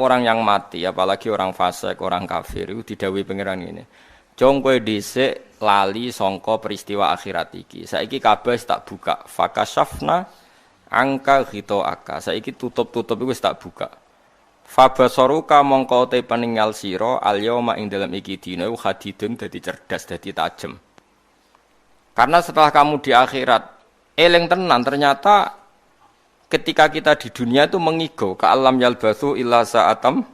orang yang mati, apalagi orang fasik, orang kafir itu didhawuhi pangeran ini. Jong kowe dhisik lali sangka peristiwa akhirat iki. Saiki kabeh tak buka. Fakashafna angka ghitaaka. Saiki tutup-tutup iku wis tak buka. Fabasaruka mongko te peninggal sira al-yauma ing dalem iki dina hadidun dadi cerdas, dadi tajem. Karena setelah kamu di akhirat eling tenan, ternyata ketika kita di dunia itu mengigo ka alam yalbatsu illa sa'atam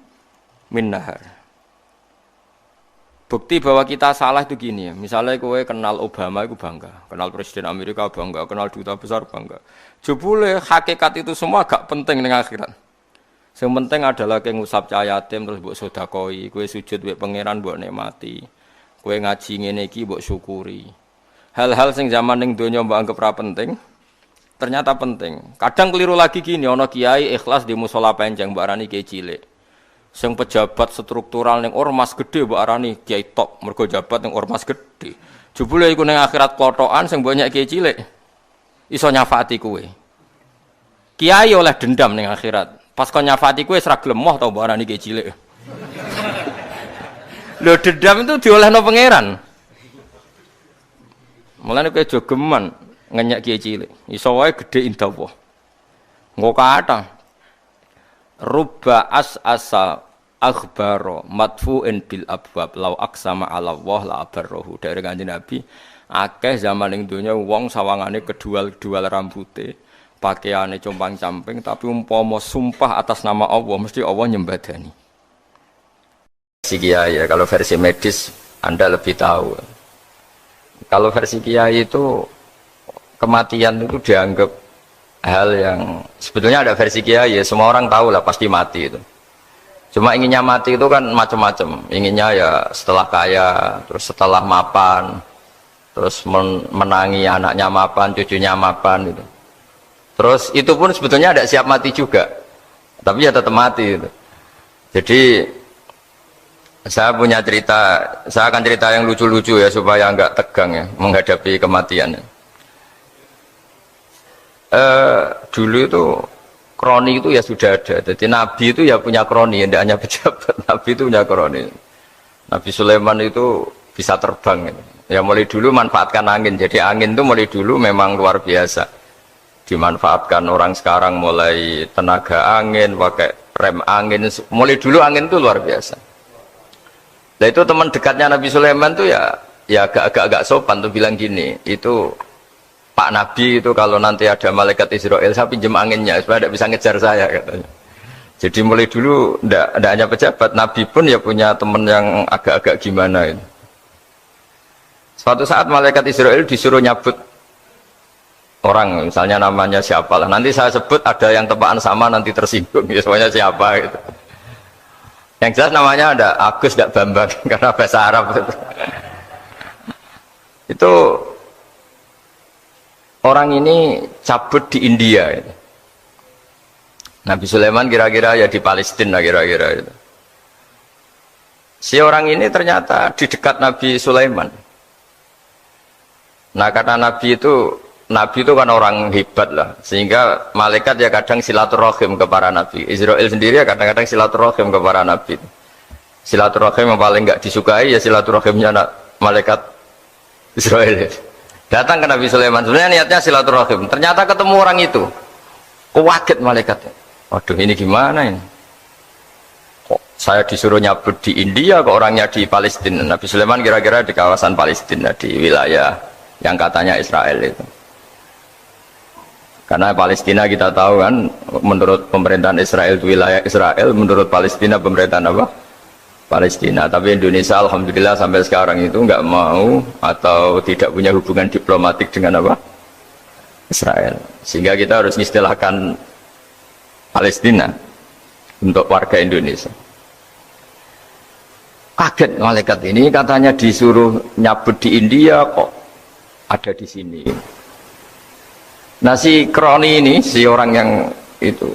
min nahar. Bukti bahwa kita salah itu gini ya. Misalnya kowe kenal Obama itu bangga, kenal Presiden Amerika bangga, kenal duta besar bangga. Jebule hakikat itu semua gak penting ning akhirat. Yang penting adalah kowe ngusap cahaya yatim terus mbok sedekoi, kowe sujud mbek pangeran mbok nikmati. Kowe ngaji ngene iki mbok syukuri. Hal-hal sing zaman ning donya mbok anggap ora penting, ternyata penting. Kadang keliru lagi gini, ana kiai ikhlas di musala panjang mbok arani kiai cilik. Sing pejabat struktural ning ormas gede mbok arani kiai top, mergo jabat ning ormas gede. Jebule iku ning akhirat klotokan sing banyak kiai cilik. Iso nyafaati kowe. Kiai oleh dendam ning akhirat. Pas kon nyafati kowe ora gelem moh ta mbok arani kiai cilik. Lho dendam itu diolehno pangeran. Mulane kowe aja geman ngenyak kiai cilik. Iso wae gedhe indawa. Engko kathah. Rubba asa akhbaro madfu'in bil abwab law aqsama ala Allah la abarrahu. Dari Kanjeng Nabi, akeh zaman ning donya wong sawangane kedual-dual rambute. Pakaiannya compang-camping, tapi umpama sumpah atas nama Allah, mesti Allah nyembadani. Versi kiai ya, kalau versi medis Anda lebih tahu. Kalau versi kiai itu kematian itu dianggap hal yang sebetulnya ada versi kiai ya, semua orang tahu lah pasti mati itu. Cuma inginnya mati itu kan macam-macam. Inginnya ya setelah kaya, terus setelah mapan, terus menangi anaknya mapan, cucunya mapan gitu. Terus itu pun sebetulnya ada siap mati juga, tapi ya tetap mati itu. Jadi saya punya cerita, saya akan cerita yang lucu-lucu ya supaya nggak tegang ya menghadapi kematian. Dulu itu kroni itu ya sudah ada. Jadi Nabi itu ya punya kroni, tidak hanya pejabat. Nabi itu punya kroni. Nabi Sulaiman itu bisa terbang. Ya mulai dulu manfaatkan angin. Jadi angin itu mulai dulu memang luar biasa. Dimanfaatkan orang sekarang mulai tenaga angin, pakai rem angin, mulai dulu angin itu luar biasa. Nah itu teman dekatnya Nabi Sulaiman tuh ya agak sopan tuh bilang gini, itu Pak Nabi itu kalau nanti ada malaikat Israel saya pinjam anginnya supaya tidak bisa ngejar saya katanya. Jadi mulai dulu tidak hanya pejabat, Nabi pun ya punya teman yang agak-agak gimana itu. Suatu saat malaikat Israel disuruh nyabut orang, misalnya namanya siapa lah, nanti saya sebut ada yang tepaan sama nanti tersinggung ya semuanya siapa gitu. Yang jelas namanya ada Agus tidak Bambang karena bahasa Arab itu orang ini cabut di India gitu. Nabi Sulaiman kira-kira ya di Palestina kira-kira gitu. Si orang ini ternyata di dekat Nabi Sulaiman. Nah karena Nabi itu kan orang hebat lah, sehingga malaikat ya kadang silaturahim ke para nabi. Israel sendiri ya kadang-kadang silaturahim ke para nabi. Silaturahim yang paling nggak disukai ya silaturahimnya malaikat Israel. Datang ke Nabi Sulaiman, sebenarnya niatnya silaturahim. Ternyata ketemu orang itu, kaget malaikatnya. Waduh ini gimana ini? Kok saya disuruh nyabut di India, kok orangnya di Palestina? Nabi Sulaiman kira-kira di kawasan Palestina, di wilayah yang katanya Israel itu. Karena Palestina kita tahu kan, menurut pemerintahan Israel itu wilayah Israel, menurut Palestina pemerintahan apa? Palestina. Tapi Indonesia alhamdulillah sampai sekarang itu nggak mau atau tidak punya hubungan diplomatik dengan apa? Israel. Sehingga kita harus mengistilahkan Palestina untuk warga Indonesia. Kaget malaikat ini katanya disuruh nyabut di India kok ada di sini. Nah si kroni ini, si orang yang itu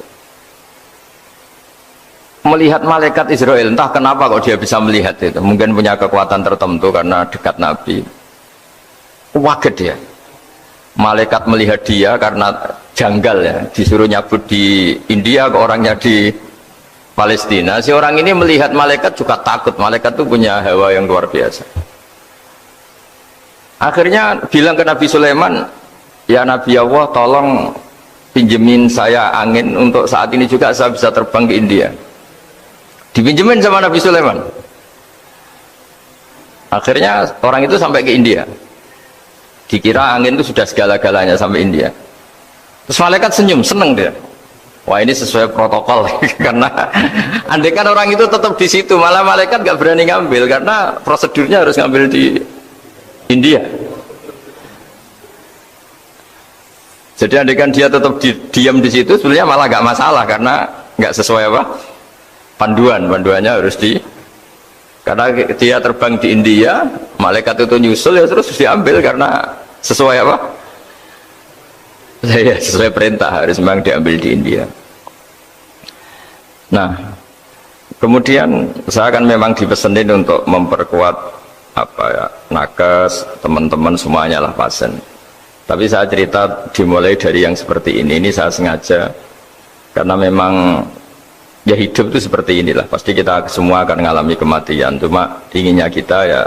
melihat malaikat Israel, entah kenapa kok dia bisa melihat itu, mungkin punya kekuatan tertentu karena dekat Nabi. Kaget dia, malaikat melihat dia karena janggal ya, disuruh nyabut di India kok orangnya di Palestina. Si orang ini melihat malaikat juga takut. Malaikat itu punya hawa yang luar biasa. Akhirnya bilang ke Nabi Sulaiman, ya Nabi Allah, tolong pinjemin saya angin untuk saat ini juga saya bisa terbang ke India. Dipinjemin sama Nabi Sulaiman. Akhirnya orang itu sampai ke India. Dikira angin itu sudah segala-galanya sampai India. Terus malaikat senyum, seneng dia. Wah, ini sesuai protokol. Karena andai kan orang itu tetap di situ, malah malaikat gak berani ngambil karena prosedurnya harus ngambil di India. Jadi andai kan dia tetap diam di situ, sebenarnya malah gak masalah karena gak sesuai apa? Panduannya harus di. Karena dia terbang di India, malaikat itu nyusul ya terus diambil karena sesuai apa? Ya, sesuai perintah harus memang diambil di India. Nah, kemudian saya kan memang dipesenin untuk memperkuat apa ya, nakes, teman-teman semuanya lah pasien. Tapi saya cerita dimulai dari yang seperti ini saya sengaja karena memang ya hidup itu seperti inilah. Pasti kita semua akan mengalami kematian. Cuma inginnya kita ya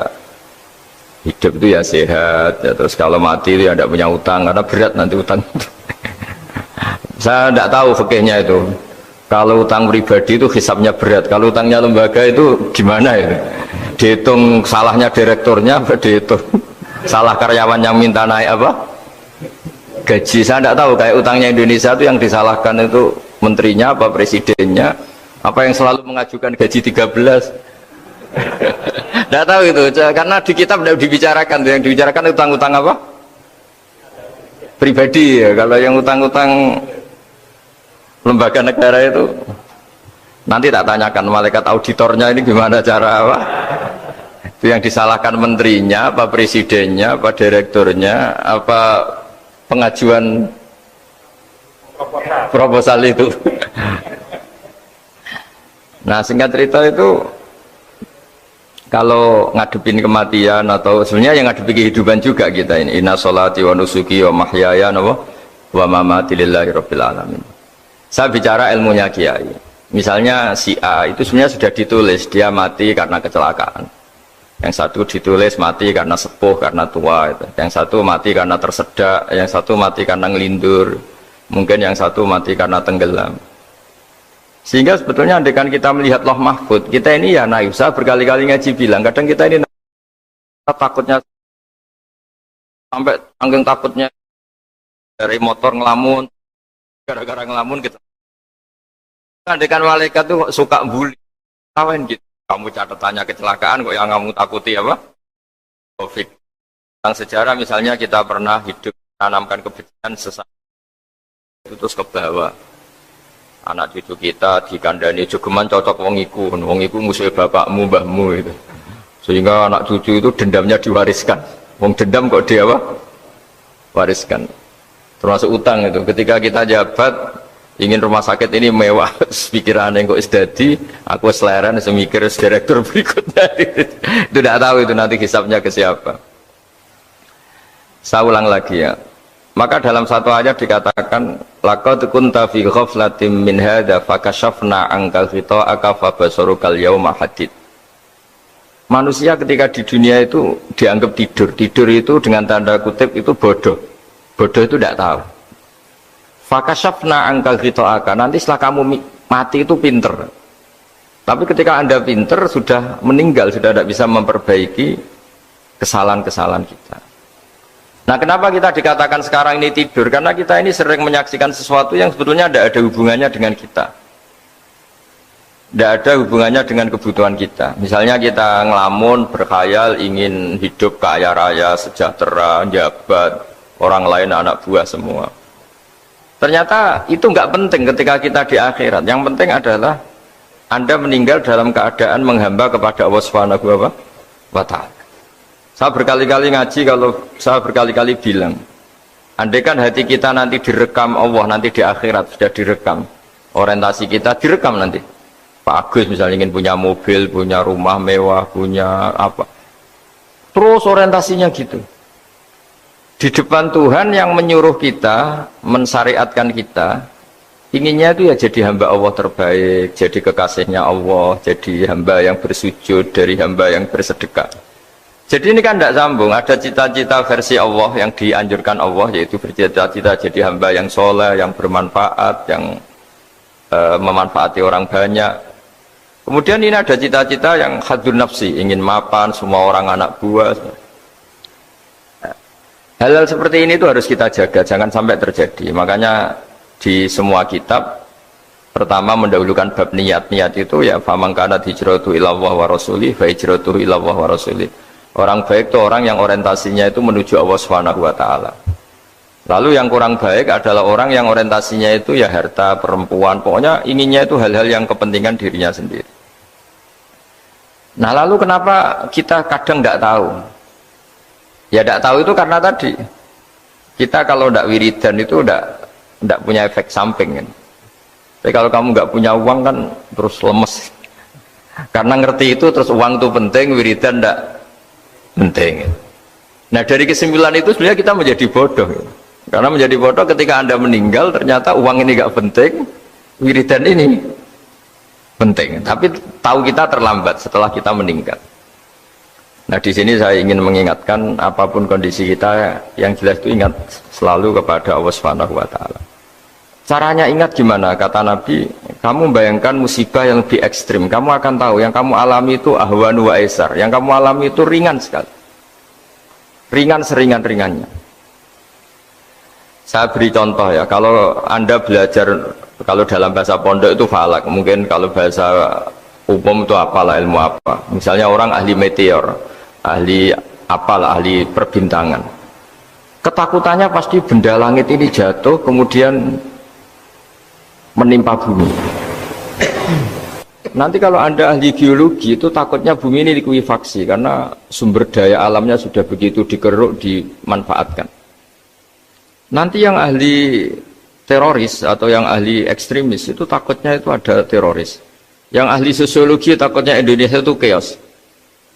hidup itu ya sehat ya, terus kalau mati itu ya tidak punya utang karena berat nanti utang. Saya tidak tahu fikihnya itu, kalau utang pribadi itu hisabnya berat, kalau utangnya lembaga itu gimana itu, dihitung salahnya direkturnya apa dihitung salah karyawan yang minta naik apa gaji. Saya tidak tahu, kayak utangnya Indonesia itu yang disalahkan itu menterinya apa presidennya apa yang selalu mengajukan gaji 13. Tidak tahu itu, karena di kitab tidak dibicarakan. Yang dibicarakan utang-utang apa? Pribadi ya. Kalau yang utang-utang lembaga negara itu nanti tak tanyakan malaikat auditornya ini gimana cara apa? Itu yang disalahkan menterinya, apa presidennya, apa direkturnya, apa pengajuan proposal itu. Nah, singkat cerita itu kalau ngadepin kematian atau sebenarnya yang ngadepi kehidupan juga kita ini, inna sholati wa nusuki wa mahyaya wa mamati lillahi rabbil alamin. Saya bicara ilmunya kiai. Misalnya si A itu sebenarnya sudah ditulis dia mati karena kecelakaan. Yang satu ditulis mati karena sepuh, karena tua itu. Yang satu mati karena tersedak, yang satu mati karena ngelindur, mungkin yang satu mati karena tenggelam. Sehingga sebetulnya andaikan kita melihat Loh Mahfud, kita ini ya naif. Saya berkali-kali ngaji bilang, kadang kita ini takutnya sampai tanggung takutnya dari motor ngelamun, gara-gara ngelamun gitu. Andaikan malaikat tuh suka bully, kawan gitu. Kamu catatannya kecelakaan kok yang kamu takuti apa? Covid. Tentang sejarah misalnya kita pernah hidup menanamkan kebencian sesama itu terus ke bawah. Anak cucu kita dikandani jogeman cocok wong iku musuh bapakmu, mbahmu itu. Sehingga anak cucu itu dendamnya diwariskan. Wong dendam kok dia apa? Wariskan. Termasuk utang itu. Ketika kita jabat ingin rumah sakit ini mewah, pikiran yang kok isdadi, aku selera semikir direktur berikutnya. Itu tidak tahu itu nanti hisapnya ke siapa. Saya ulang lagi ya. Maka dalam satu ayat dikatakan laqad kunta fi ghaflatin min hadza fakashafna anka ghita'aka fabasarukal yauma hadid. Manusia ketika di dunia itu dianggap tidur. Tidur itu dengan tanda kutip itu bodoh. Bodoh itu tidak tahu. Fakashafna anka ghita'aka, nanti setelah kamu mati itu pinter. Tapi ketika Anda pinter sudah meninggal, sudah tidak bisa memperbaiki kesalahan-kesalahan kita. Nah, kenapa kita dikatakan sekarang ini tidur? Karena kita ini sering menyaksikan sesuatu yang sebetulnya tidak ada hubungannya dengan kita. Tidak ada hubungannya dengan kebutuhan kita. Misalnya kita ngelamun, berkhayal, ingin hidup kaya raya, sejahtera, jabat, orang lain anak buah semua. Ternyata itu nggak penting ketika kita di akhirat. Yang penting adalah Anda meninggal dalam keadaan menghamba kepada Allah Subhanahu wa Ta'ala. Saya berkali-kali ngaji, kalau saya berkali-kali bilang, andaikan hati kita nanti direkam Allah, nanti di akhirat sudah direkam, orientasi kita direkam nanti. Pak Agus misalnya ingin punya mobil, punya rumah mewah, punya apa, terus orientasinya gitu. Di depan Tuhan yang menyuruh kita, mensyariatkan kita, inginnya itu ya jadi hamba Allah terbaik, jadi kekasihnya Allah, jadi hamba yang bersujud, dari hamba yang bersedekah. Jadi ini kan tidak sambung, ada cita-cita versi Allah yang dianjurkan Allah, yaitu bercita-cita jadi hamba yang soleh, yang bermanfaat, yang memanfaati orang banyak. Kemudian ini ada cita-cita yang hadun nafsi, ingin mapan semua orang anak buah. Hal-hal seperti ini itu harus kita jaga, jangan sampai terjadi. Makanya di semua kitab pertama mendahulukan bab niat. Niat itu ya faman kana hijratu ilallah wa rasulih fa hijratuhu ilallah wa rasulih. Orang baik itu orang yang orientasinya itu menuju Allah Subhanahu wa taala. Lalu yang kurang baik adalah orang yang orientasinya itu ya harta, perempuan, pokoknya inginnya itu hal-hal yang kepentingan dirinya sendiri. Nah lalu kenapa kita kadang tidak tahu? Ya tidak tahu itu karena tadi kita kalau tidak wiridan itu tidak punya efek samping kan. Tapi kalau kamu nggak punya uang kan terus lemes. Karena ngerti itu terus uang itu penting, wiridan tidak penting. Nah dari kesimpulan itu sebenarnya kita menjadi bodoh. Karena menjadi bodoh ketika Anda meninggal ternyata uang ini nggak penting, wiridan ini penting. Tapi tahu kita terlambat setelah kita meninggal. Nah di sini saya ingin mengingatkan apapun kondisi kita, yang jelas itu ingat selalu kepada Allah Subhanahu wa taala. Caranya ingat gimana? Kata Nabi, kamu bayangkan musibah yang lebih ekstrim, kamu akan tahu yang kamu alami itu ahwanu wa aisar, yang kamu alami itu ringan sekali. Ringan seringan-ringannya. Saya beri contoh ya, kalau Anda belajar, kalau dalam bahasa pondok itu falak, mungkin kalau bahasa umum itu apalah, ilmu apa. Misalnya orang ahli meteor, ahli apalah, ahli perbintangan. Ketakutannya pasti benda langit ini jatuh kemudian menimpa bumi. Nanti kalau Anda ahli geologi itu takutnya bumi ini likuifaksi karena sumber daya alamnya sudah begitu dikeruk, dimanfaatkan. Nanti yang ahli teroris atau yang ahli ekstremis itu takutnya itu ada teroris. Yang ahli sosiologi takutnya Indonesia itu chaos.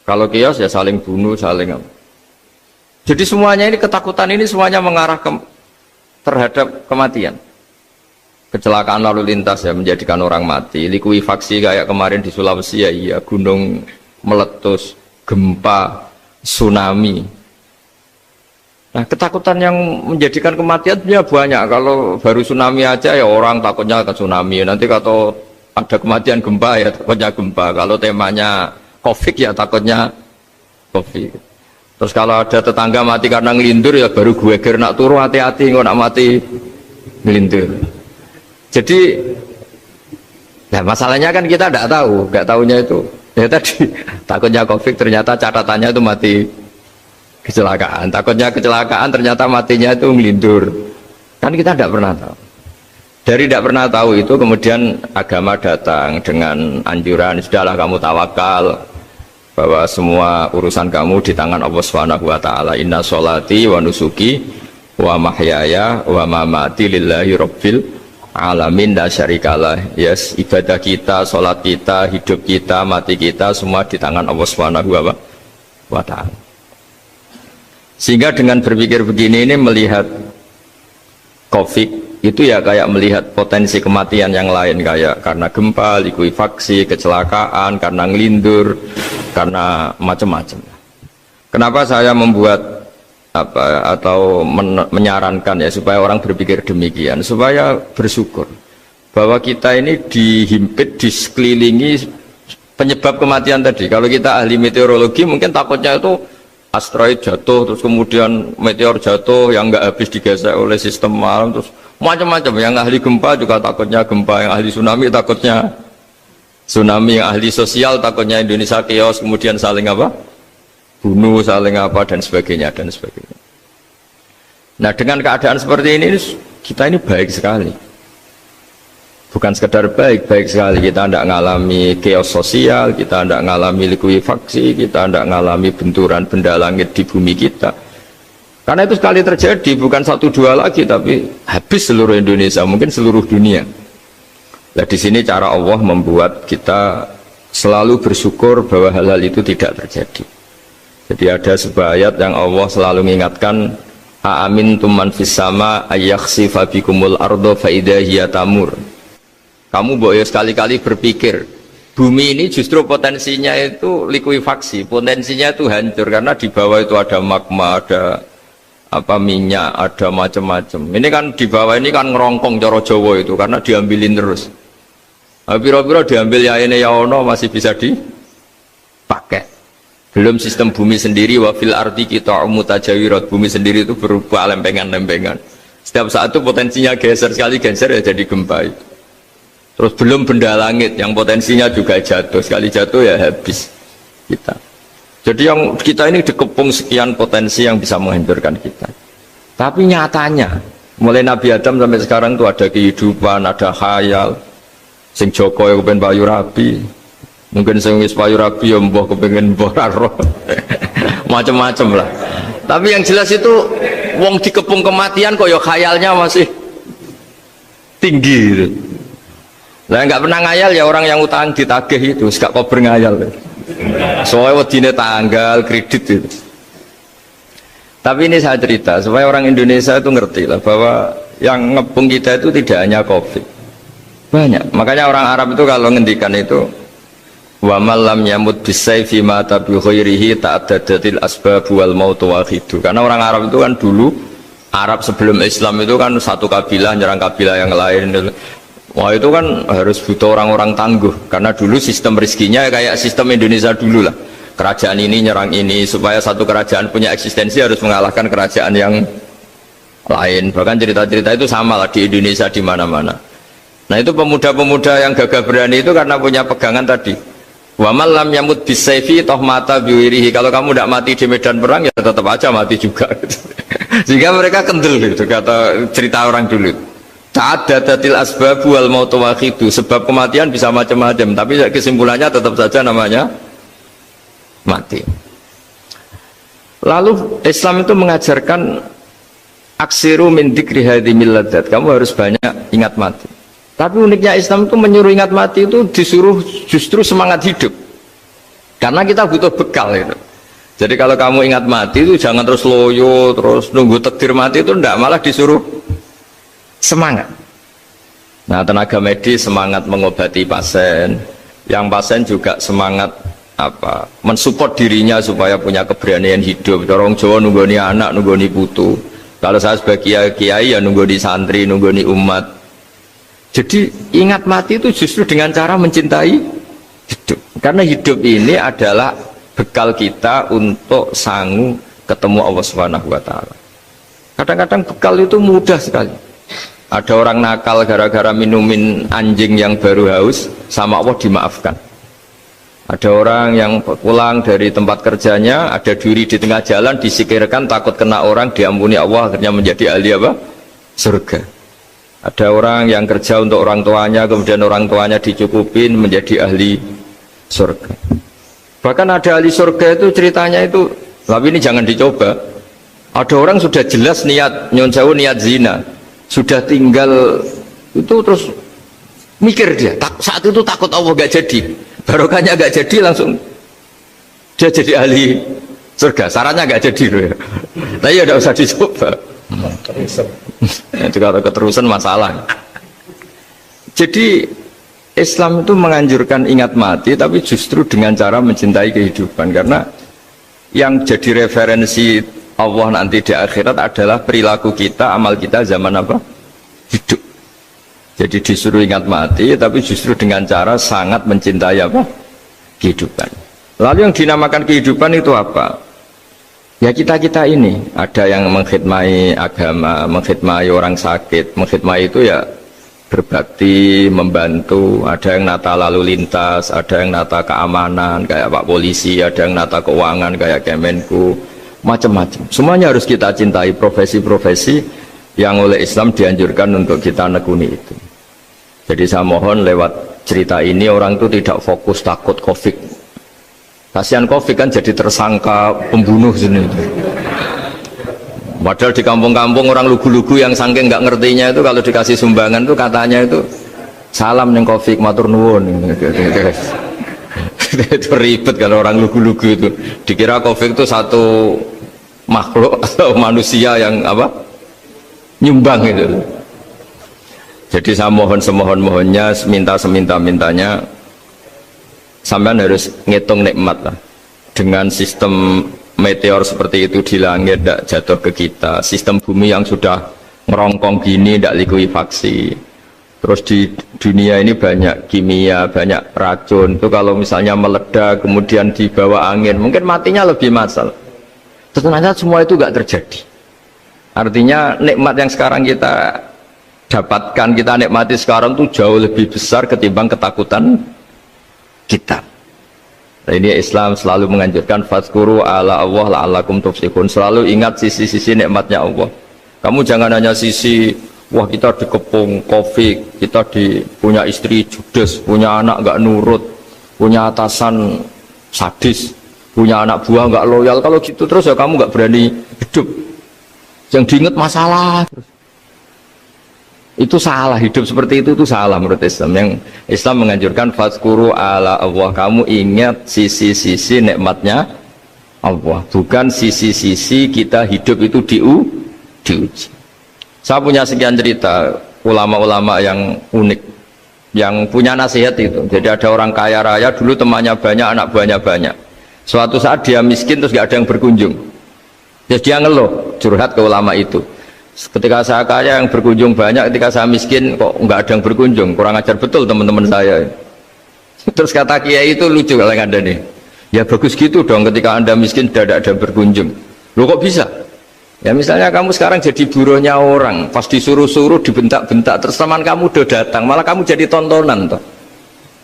Kalau chaos ya saling bunuh, saling apa. Jadi semuanya ini ketakutan ini semuanya mengarah terhadap kematian. Kecelakaan lalu lintas ya menjadikan orang mati. Likuifaksi kayak kemarin di Sulawesi ya iya, gunung meletus, gempa, tsunami. Nah ketakutan yang menjadikan kematian sebenarnya banyak. Kalau baru tsunami aja ya orang takutnya ke tsunami. Nanti kalau ada kematian gempa ya takutnya gempa. Kalau temanya COVID ya takutnya COVID. Terus kalau ada tetangga mati karena ngelindur ya baru gue nak turu hati-hati nggak nak mati ngelindur. Jadi, nah masalahnya kan kita tidak tahu, nggak tahunya itu. Ya tadi takutnya COVID ternyata catatannya itu mati kecelakaan. Takutnya kecelakaan ternyata matinya itu ngelindur. Kan kita tidak pernah tahu. Dari tidak pernah tahu itu kemudian agama datang dengan anjuran sudahlah kamu tawakal bahwa semua urusan kamu di tangan Allah Subhanahu wa taala. Inna sholati wa nusuki wa mahyaya wa mamati lillahi rabbil alamin la syarikalah. Yes, ibadah kita, sholat kita, hidup kita, mati kita semua di tangan Allah Subhanahu wa taala. Sehingga dengan berpikir begini ini melihat COVID itu ya kayak melihat potensi kematian yang lain, kayak karena gempa, likuifaksi, kecelakaan, karena ngelindur, karena macam-macam. Kenapa saya membuat atau menyarankan ya supaya orang berpikir demikian, supaya bersyukur bahwa kita ini dihimpit, disekelilingi penyebab kematian tadi. Kalau kita ahli meteorologi mungkin takutnya itu asteroid jatuh, terus kemudian meteor jatuh yang nggak habis digesek oleh sistem alam, terus macam-macam. Yang ahli gempa juga takutnya gempa, yang ahli tsunami takutnya tsunami, yang ahli sosial takutnya Indonesia chaos, kemudian saling apa? Bunuh, saling apa, dan sebagainya, dan sebagainya. Nah dengan keadaan seperti ini kita ini baik sekali, bukan sekedar baik, baik sekali. Kita tidak mengalami chaos sosial, kita tidak mengalami likuifaksi, kita tidak mengalami benturan benda langit di bumi kita. Karena itu sekali terjadi bukan 1-2 lagi, tapi habis seluruh Indonesia, mungkin seluruh dunia. Nah di sini cara Allah membuat kita selalu bersyukur bahwa hal-hal itu tidak terjadi. Jadi ada sebuah ayat yang Allah selalu mengingatkan, Aamintum man fis sama ayakhsifa bikumul ardo fa idza hiya tamur. Kamu boleh sekali-kali berpikir bumi ini justru potensinya itu likuifaksi, potensinya itu hancur karena di bawah itu ada magma, ada apa minyak, ada macam-macam. Ini kan di bawah ini kan ngerongkong cara Jawa itu karena diambilin terus. Piro-piro diambil ya ini ya ono masih bisa dipakai. Belum sistem bumi sendiri wafil arti kita mutajawirat, bumi sendiri itu berupa lempengan-lempengan. Setiap saat itu potensinya geser, sekali geser ya jadi gempa itu. Terus belum benda langit yang potensinya juga jatuh, sekali jatuh ya habis kita. Jadi yang kita ini dikepung sekian potensi yang bisa menghancurkan kita. Tapi nyatanya mulai Nabi Adam sampai sekarang tuh ada kehidupan, ada khayal. Sing Joko yang kepengen payu rabi, mungkin sing wis payu rabi ya mbah kepengen mbah roh. Macam-macam lah. Tapi yang jelas itu wong dikepung kematian kok ya khayalnya masih tinggi gitu. Lah nggak pernah ngayal ya orang yang utang ditagih itu, gak kok berngayal. Soalnya wedine tanggal kredit itu. Tapi ini saya cerita supaya orang Indonesia itu ngerti lah bahwa yang ngepung kita itu tidak hanya Covid. Banyak. Makanya orang Arab itu kalau ngendikan itu wa malam yamut bisayfi mata bi khairihi ta'addadatil asbab wal maut wahidu. Karena orang Arab itu kan dulu Arab sebelum Islam itu kan satu kabilah nyerang kabilah yang lain. Wah itu kan harus butuh orang-orang tangguh karena dulu sistem rezekinya kayak sistem Indonesia dulu lah. Kerajaan ini nyerang ini supaya satu kerajaan punya eksistensi harus mengalahkan kerajaan yang lain. Bahkan cerita-cerita itu sama lah di Indonesia di mana-mana. Nah itu pemuda-pemuda yang gagah berani itu karena punya pegangan tadi. Wa man lam yamut bisayfi toh mata biwirihi. Kalau kamu tidak mati di medan perang ya tetap aja mati juga. Sehingga mereka kendel gitu kata cerita orang dulu. Ta'addadatil asbab wal maut wahidu. Sebab kematian bisa macam-macam, tapi kesimpulannya tetap saja namanya mati. Lalu Islam itu mengajarkan aksiru min dzikri hadhimil ladzat. Kamu harus banyak ingat mati. Tapi uniknya Islam itu menyuruh ingat mati itu disuruh justru semangat hidup. Karena kita butuh bekal itu. Jadi kalau kamu ingat mati itu jangan terus loyo, terus nunggu takdir mati itu enggak, malah disuruh semangat. Nah, tenaga medis semangat mengobati pasien, yang pasien juga semangat apa? Mensupport dirinya supaya punya keberanian hidup. Orang Jawa nunggoni anak, nunggoni putu. Kalau saya sebagai kiai ya nunggoni santri, nunggoni umat. Jadi ingat mati itu justru dengan cara mencintai hidup. Karena hidup ini adalah bekal kita untuk sanggup ketemu Allah Subhanahu wa taala. Kadang-kadang bekal itu mudah sekali. Ada orang nakal gara-gara minumin anjing yang baru haus, sama Allah dimaafkan. Ada orang yang pulang dari tempat kerjanya, ada duri di tengah jalan, disikirkan takut kena orang, diampuni Allah, akhirnya menjadi ahli apa? Surga. Ada orang yang kerja untuk orang tuanya, kemudian orang tuanya dicukupin menjadi ahli surga. Bahkan ada ahli surga itu ceritanya itu, tapi ini jangan dicoba. Ada orang sudah jelas niat nyon sewu, niat zina, sudah tinggal itu terus mikir dia. Saat itu takut Allah gak jadi, barokahnya gak jadi langsung dia jadi ahli surga. Sarannya gak jadi, tapi ya tidak usah dicoba. Itu kalau keterusan masalah. Jadi Islam itu menganjurkan ingat mati, tapi justru dengan cara mencintai kehidupan. Karena yang jadi referensi Allah nanti di akhirat adalah perilaku kita, amal kita zaman apa? Hidup. Jadi disuruh ingat mati, tapi justru dengan cara sangat mencintai apa? Kehidupan. Lalu yang dinamakan kehidupan itu apa? Ya kita-kita ini, ada yang mengkhidmati agama, mengkhidmati orang sakit, mengkhidmati itu ya berbakti, membantu, ada yang nata lalu lintas, ada yang nata keamanan kayak Pak Polisi, ada yang nata keuangan kayak Kemenku, macam-macam. Semuanya harus kita cintai, profesi-profesi yang oleh Islam dianjurkan untuk kita nekuni itu. Jadi saya mohon lewat cerita ini orang itu tidak fokus takut Covid. Kasihan Covid kan jadi tersangka pembunuh sini. Padahal di kampung-kampung orang lugu-lugu yang saking nggak ngertinya itu kalau dikasih sumbangan itu katanya itu salam yang Covid matur nuwun. Itu ribet kalau orang lugu-lugu itu. Dikira Covid itu satu makhluk atau manusia yang apa? Nyumbang itu. Jadi saya mohon semohon-mohonnya, seminta-mintanya, sampean harus ngitung nikmat lah. Dengan sistem meteor seperti itu di langit tidak jatuh ke kita, sistem bumi yang sudah ngerongkong gini tidak likuifaksi, terus di dunia ini banyak kimia, banyak racun, itu kalau misalnya meledak kemudian dibawa angin mungkin matinya lebih massal. Ternyata semua itu nggak terjadi. Artinya nikmat yang sekarang kita dapatkan, kita nikmati sekarang itu jauh lebih besar ketimbang ketakutan kita. Nah, ini Islam selalu menganjurkan fadzkuru ala Allah la'allakum tuflihun. Selalu ingat sisi-sisi nikmatnya Allah. Kamu jangan hanya sisi wah kita dikepung Covid, kita punya istri judes, punya anak nggak nurut, punya atasan sadis, punya anak buah nggak loyal. Kalau gitu terus ya kamu nggak berani hidup. Yang diingat masalah terus. Itu salah, hidup seperti itu salah menurut Islam. Yang Islam menganjurkan fadzkuru ala Allah, kamu ingat sisi-sisi nikmatnya Allah, bukan sisi-sisi kita hidup itu diuji. Saya punya sekian cerita ulama-ulama yang unik, yang punya nasihat itu. Jadi ada orang kaya raya dulu temannya banyak, anak buahnya banyak. Suatu saat dia miskin terus gak ada yang berkunjung. Terus dia ngeluh, curhat ke ulama itu. Ketika saya kaya yang berkunjung banyak, ketika saya miskin kok nggak ada yang berkunjung, kurang ajar betul teman-teman saya. Terus kata kiai itu lucu kalau yang ada nih, ya bagus gitu dong ketika anda miskin tidak ada yang berkunjung. Loh kok bisa? Ya misalnya kamu sekarang jadi buruhnya orang, pas disuruh-suruh dibentak-bentak, terus teman kamu udah datang, malah kamu jadi tontonan toh.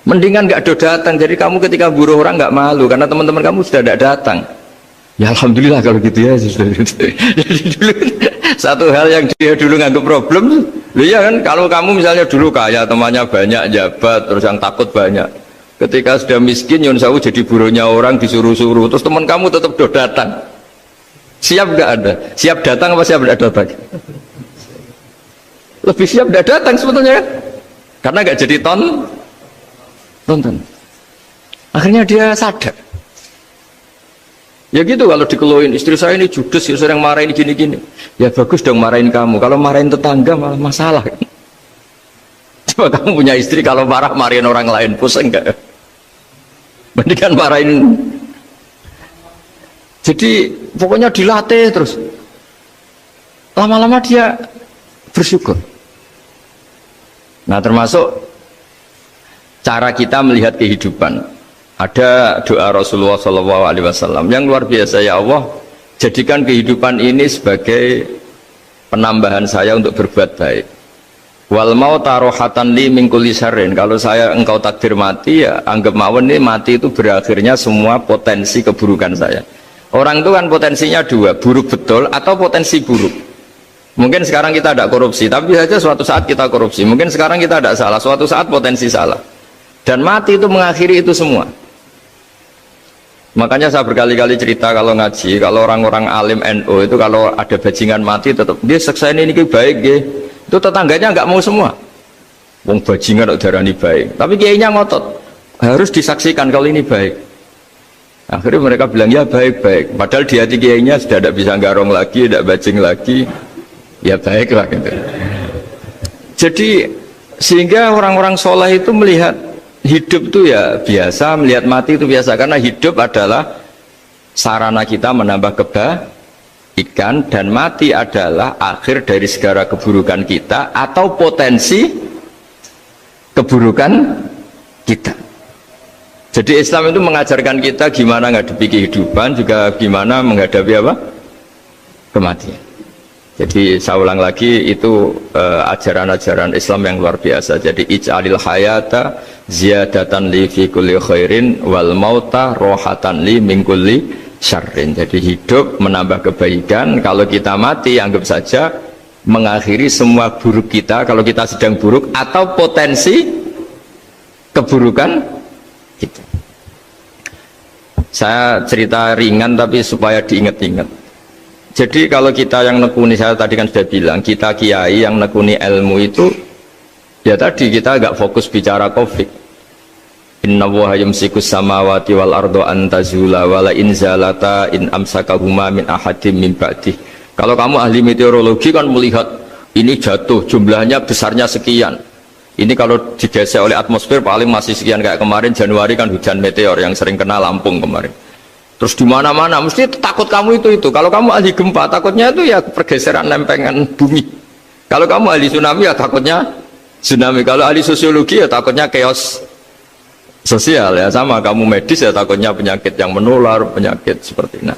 Mendingan nggak ada datang, jadi kamu ketika buruh orang nggak malu karena teman-teman kamu sudah tidak datang. Ya alhamdulillah kalau gitu ya. Jadi dulu satu hal yang dia dulu nganggap problem, iya kan, kalau kamu misalnya dulu kaya, temannya banyak, jabat, terus yang takut banyak, ketika sudah miskin Yun Sawu jadi buruhnya orang, disuruh-suruh, terus teman kamu tetap do datang, siap nggak ada? Siap datang apa siap tidak datang? Lebih siap tidak datang sebetulnya kan, karena nggak jadi tonton. Akhirnya dia sadar. Ya gitu, kalau dikeluhin istri saya ini judes, ya sering marahin gini-gini. Ya bagus dong marahin kamu, kalau marahin tetangga malah masalah. Coba kamu punya istri kalau marah marahin orang lain, pusing enggak? Mendingan marahin. Jadi pokoknya dilatih terus. Lama-lama dia bersyukur. Nah termasuk cara kita melihat kehidupan. Ada doa Rasulullah SAW yang luar biasa, ya Allah jadikan kehidupan ini sebagai penambahan saya untuk berbuat baik. Wal mauta rohatan li min kulli syarrin, kalau saya engkau takdir mati ya anggap mawon ini mati itu berakhirnya semua potensi keburukan saya. Orang itu kan potensinya dua, buruk betul atau potensi buruk. Mungkin sekarang kita tidak korupsi, tapi saja suatu saat kita korupsi. Mungkin sekarang kita tidak salah, suatu saat potensi salah. Dan mati itu mengakhiri itu semua. Makanya saya berkali-kali cerita kalau ngaji, kalau orang-orang alim NU itu kalau ada bajingan mati tetap dia seksa ini baik ya. Itu tetangganya nggak mau semua. Wong bajingan udarani baik, tapi kiainya ngotot harus disaksikan kalau ini baik. Akhirnya mereka bilang ya baik-baik, padahal di hati kiainya sudah tidak bisa garong lagi, tidak bajing lagi, ya baiklah gitu. Jadi sehingga orang-orang soleh itu melihat hidup itu ya biasa, melihat mati itu biasa, karena hidup adalah sarana kita menambah kebaikan dan mati adalah akhir dari segala keburukan kita atau potensi keburukan kita. Jadi Islam itu mengajarkan kita gimana menghadapi kehidupan, juga gimana menghadapi apa? Kematian. Jadi saya ulang lagi, itu ajaran-ajaran Islam yang luar biasa. Jadi ij'alil hayata ziyadatan li fi kulli khairin wal mauta rohatan li min kulli syarrin. Jadi hidup menambah kebaikan, kalau kita mati anggap saja mengakhiri semua buruk kita kalau kita sedang buruk atau potensi keburukan kita. Saya cerita ringan tapi supaya diingat-ingat. Jadi kalau kita yang nekuni, saya tadi kan sudah bilang, kita kiai yang nekuni ilmu itu, ya tadi kita agak fokus bicara Covid. Inna Allaha yumsikus samawati wal ardo antazula wala inzalata in amsakahuma min ahadim min ba'dih. Kalau kamu ahli meteorologi kan melihat ini jatuh jumlahnya besarnya sekian. Ini kalau digeser oleh atmosfer paling masih sekian, kayak kemarin Januari kan hujan meteor yang sering kena Lampung kemarin. Terus di mana-mana mesti takut kamu itu. Kalau kamu ahli gempa takutnya itu ya pergeseran lempengan bumi. Kalau kamu ahli tsunami ya takutnya tsunami. Kalau ahli sosiologi ya takutnya chaos sosial ya, sama kamu medis ya takutnya penyakit yang menular, penyakit seperti ini.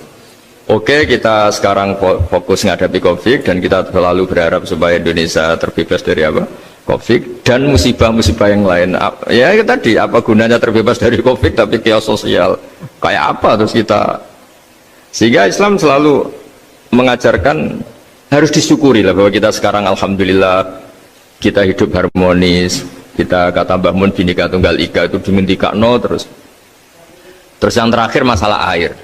Oke, kita sekarang fokus menghadapi COVID dan kita selalu berharap supaya Indonesia terbebas dari apa? COVID dan musibah-musibah yang lain. Ya tadi, apa gunanya terbebas dari COVID tapi chaos sosial kayak apa terus kita. Sehingga Islam selalu mengajarkan harus disyukuri lah bahwa kita sekarang alhamdulillah kita hidup harmonis. Kita kata Mbah Mun Bhinneka Tunggal Ika itu dimentikakno terus yang terakhir masalah air.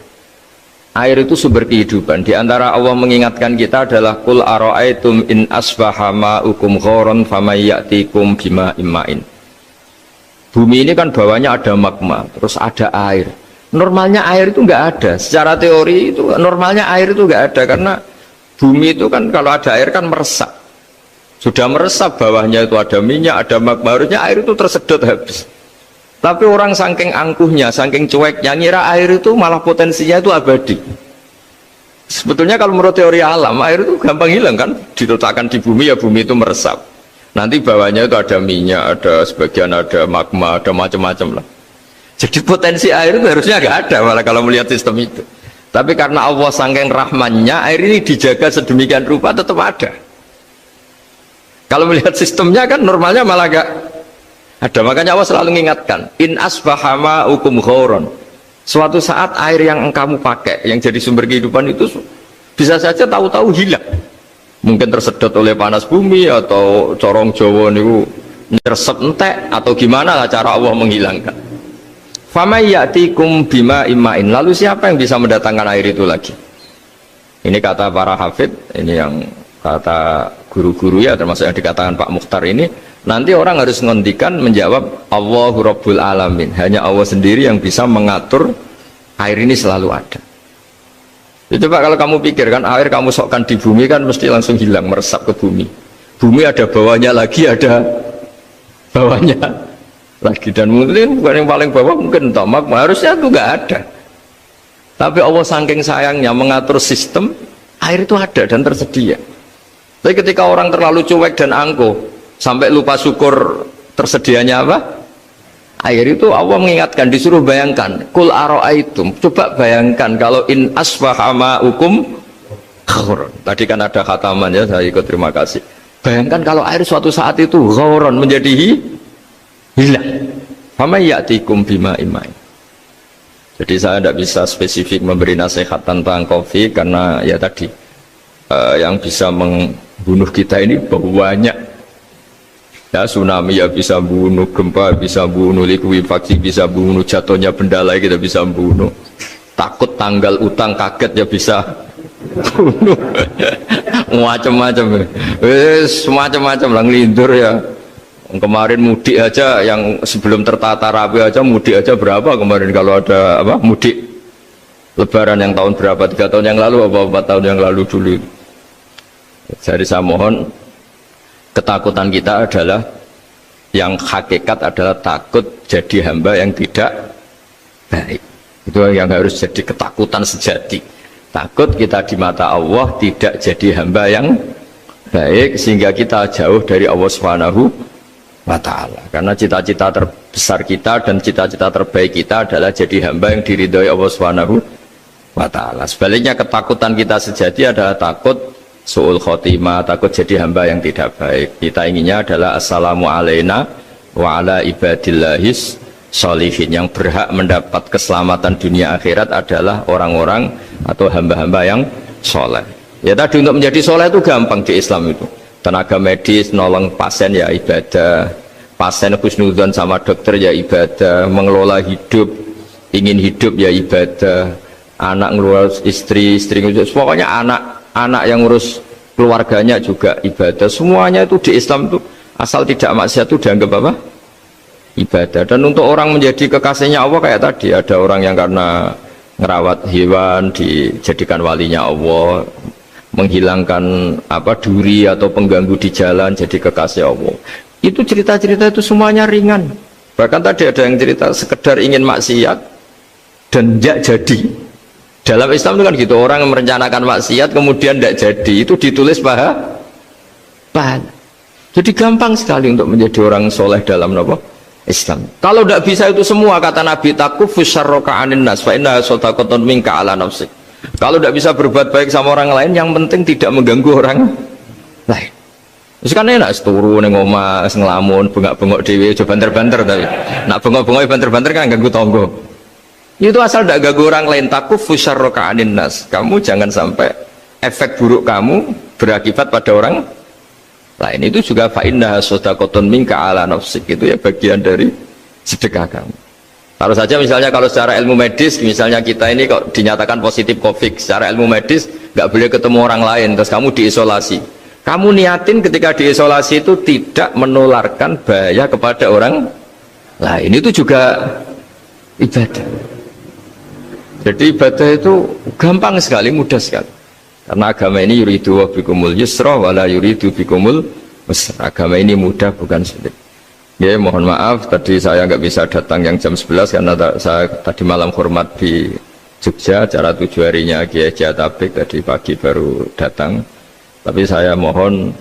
Air itu sumber kehidupan. Di antara Allah mengingatkan kita adalah Qul ara'aitum in asbaha ma'ukum ghoron famay ya'tikum bima imma'in. Bumi ini kan bawahnya ada magma, terus ada air. Normalnya air itu nggak ada. Secara teori itu normalnya air itu nggak ada karena bumi itu kan kalau ada air kan meresap. Sudah meresap bawahnya itu ada minyak, ada magma, harusnya air itu tersedot habis. Tapi orang saking angkuhnya, saking cueknya, ngira air itu malah potensinya itu abadi. Sebetulnya kalau menurut teori alam, air itu gampang hilang kan, diletakkan di bumi ya bumi itu meresap. Nanti bawahnya itu ada minyak, ada sebagian ada magma, ada macam-macam lah. Jadi potensi air itu harusnya nggak ada malah kalau melihat sistem itu. Tapi karena Allah saking rahmannya, air ini dijaga sedemikian rupa tetap ada. Kalau melihat sistemnya kan normalnya malah nggak ada. Makanya Allah selalu mengingatkan in asbaha ma'ukum ghoron. Suatu saat air yang kamu pakai yang jadi sumber kehidupan itu bisa saja tahu-tahu hilang, mungkin tersedot oleh panas bumi atau corong Jawa niku nyeresep entek atau gimana lah cara Allah menghilangkan. Famay ya'tikum bima imma'in. Lalu siapa yang bisa mendatangkan air itu lagi? Ini kata para hafid, ini yang kata guru-guru ya, termasuk yang dikatakan Pak Mukhtar ini. Nanti orang harus ngendikan menjawab Allahu Rabbul Alamin. Hanya Allah sendiri yang bisa mengatur air ini selalu ada. Itu Pak, kalau kamu pikir kan air kamu sokkan di bumi kan mesti langsung hilang, meresap ke bumi. Bumi ada bawahnya lagi, ada bawahnya lagi. Dan mungkin bukan yang paling bawah mungkin tomak, harusnya itu nggak ada. Tapi Allah saking sayangnya mengatur sistem, air itu ada dan tersedia. Tapi ketika orang terlalu cuek dan angkuh sampai lupa syukur tersedianya apa? Air itu Allah mengingatkan, disuruh bayangkan, kul ara'aitum, coba bayangkan kalau in asbaha ma'ukum ghoron. Tadi kan ada khataman ya, saya ikut terima kasih. Bayangkan kalau air suatu saat itu ghoron menjadi hilang. Fama ya'tikum bima imma'in. Jadi saya tidak bisa spesifik memberi nasihat tentang COVID karena ya tadi yang bisa membunuh kita ini banyak. Ya, tsunami ya bisa bunuh, gempa bisa bunuh, likuifaksi bisa bunuh, jatuhnya benda lain kita bisa bunuh. Takut tanggal utang kaget ya bisa bunuh. Macam-macam. Semacam-macam lah ngelindur ya. Kemarin mudik aja yang sebelum tertata rapi aja mudik aja berapa kemarin kalau ada apa mudik Lebaran yang tahun berapa, 3 tahun yang lalu apa 4 tahun yang lalu dulu. Jadi saya mohon ketakutan kita adalah yang hakikat adalah takut jadi hamba yang tidak baik. Itu yang harus jadi ketakutan sejati. Takut kita di mata Allah tidak jadi hamba yang baik sehingga kita jauh dari Allah Subhanahu wa ta'ala. Karena cita-cita terbesar kita dan cita-cita terbaik kita adalah jadi hamba yang diridhoi Allah Subhanahu wa ta'ala. Sebaliknya ketakutan kita sejati adalah takut su'ul khotimah, takut jadi hamba yang tidak baik. Kita inginnya adalah assalamu alaina wa ala ibadillahis sholihin. Yang berhak mendapat keselamatan dunia akhirat adalah orang-orang atau hamba-hamba yang soleh. Ya tadi untuk menjadi soleh itu gampang di Islam itu. Tenaga medis nolong pasien ya ibadah, pasien husnudzon sama dokter ya ibadah, mengelola hidup, ingin hidup ya ibadah, anak ngurus istri, pokoknya anak yang ngurus keluarganya juga ibadah. Semuanya itu di Islam itu asal tidak maksiat itu dianggap apa? Ibadah. Dan untuk orang menjadi kekasihnya Allah kayak tadi, ada orang yang karena ngerawat hewan dijadikan walinya Allah, menghilangkan duri atau pengganggu di jalan jadi kekasih Allah. Itu cerita-cerita itu semuanya ringan. Bahkan tadi ada yang cerita sekedar ingin maksiat dan tidak jadi. Dalam Islam itu kan gitu, orang yang merencanakan maksiat kemudian tidak jadi, itu ditulis pahala. Jadi gampang sekali untuk menjadi orang soleh dalam Islam. Kalau tidak bisa itu semua, kata Nabi, takufus syarroka anin nas fa inna sodaqatun minka ala nafsik. Kalau tidak bisa berbuat baik sama orang lain, yang penting tidak mengganggu orang lain. Terus kan enak turu ning omah ngelamun bengak-bengok dhewe aja banter-banter, tapi nak bengok-bengok banter-banter kan ganggu tangga. Itu asal tidak ganggu orang lain. Takufus syarroka anin nas. Kamu jangan sampai efek buruk kamu berakibat pada orang lain. Itu juga fa inna shadaqatun minka ala nafsik, itu ya bagian dari sedekah kamu. Taruh saja misalnya kalau secara ilmu medis, misalnya kita ini kok dinyatakan positif COVID, secara ilmu medis nggak boleh ketemu orang lain, terus kamu diisolasi. Kamu niatin ketika diisolasi itu tidak menularkan bahaya kepada orang lain, itu juga ibadah. Jadi ibadah itu gampang sekali, mudah sekali. Karena agama ini yuridu wa bikumul yusra wala yuridu bikumul usra. Agama ini mudah, bukan sulit. Ya, mohon maaf tadi saya nggak bisa datang yang jam 11 karena saya tadi malam hormat di Jogja, acara 7 harinya Kiai Jatabek, tadi pagi baru datang. Tapi saya mohon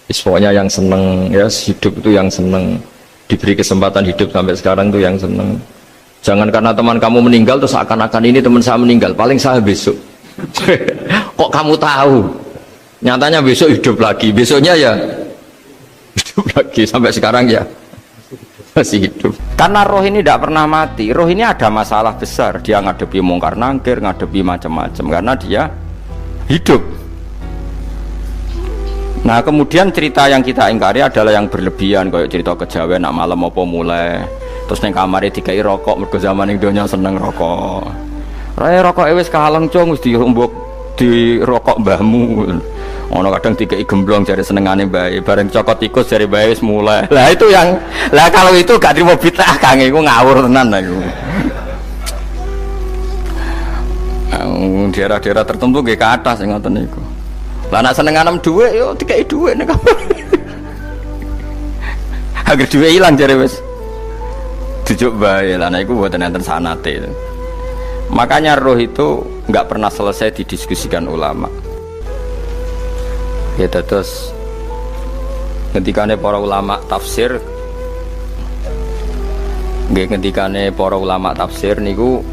pokoknya yang seneng ya, hidup itu yang seneng, diberi kesempatan hidup sampai sekarang itu yang seneng. Jangan karena teman kamu meninggal terus seakan-akan ini teman saya meninggal, paling saya besok. Kok kamu tahu? Nyatanya besok hidup lagi, besoknya ya hidup lagi, sampai sekarang ya masih hidup. Karena roh ini tidak pernah mati. Roh ini ada masalah besar, dia ngadepi mungkar nangkir, ngadepi macam-macam karena dia hidup. Nah kemudian cerita yang kita ingkari adalah yang berlebihan, kayak cerita kejawen nak malam apa mulai terus neng kamare dikai rokok, mergo zaman ning donya seneng rokok. Rokok wis kaleng cung, wis dirumbuk di rokok mbahmu. Ono kadang dikai gemblong jare senengane bae, bareng cokot tikus jare bae wis mulai. Lah itu yang kalau itu gak trimo bid'ah Kang, iku ngawur tenan iku. Daerah-daerah tertentu nggih ke atas sing ngoten niku. Lah nek senenganem dhuwit yo dikai dhuwit nek kamar. Agar dhuwit ilang jare wis dijuk bae. Lah nek iku mboten enten sanate. Makanya roh itu nggak pernah selesai didiskusikan ulama. Ya terus ketika para ulama tafsir, ketika para ulama tafsir niku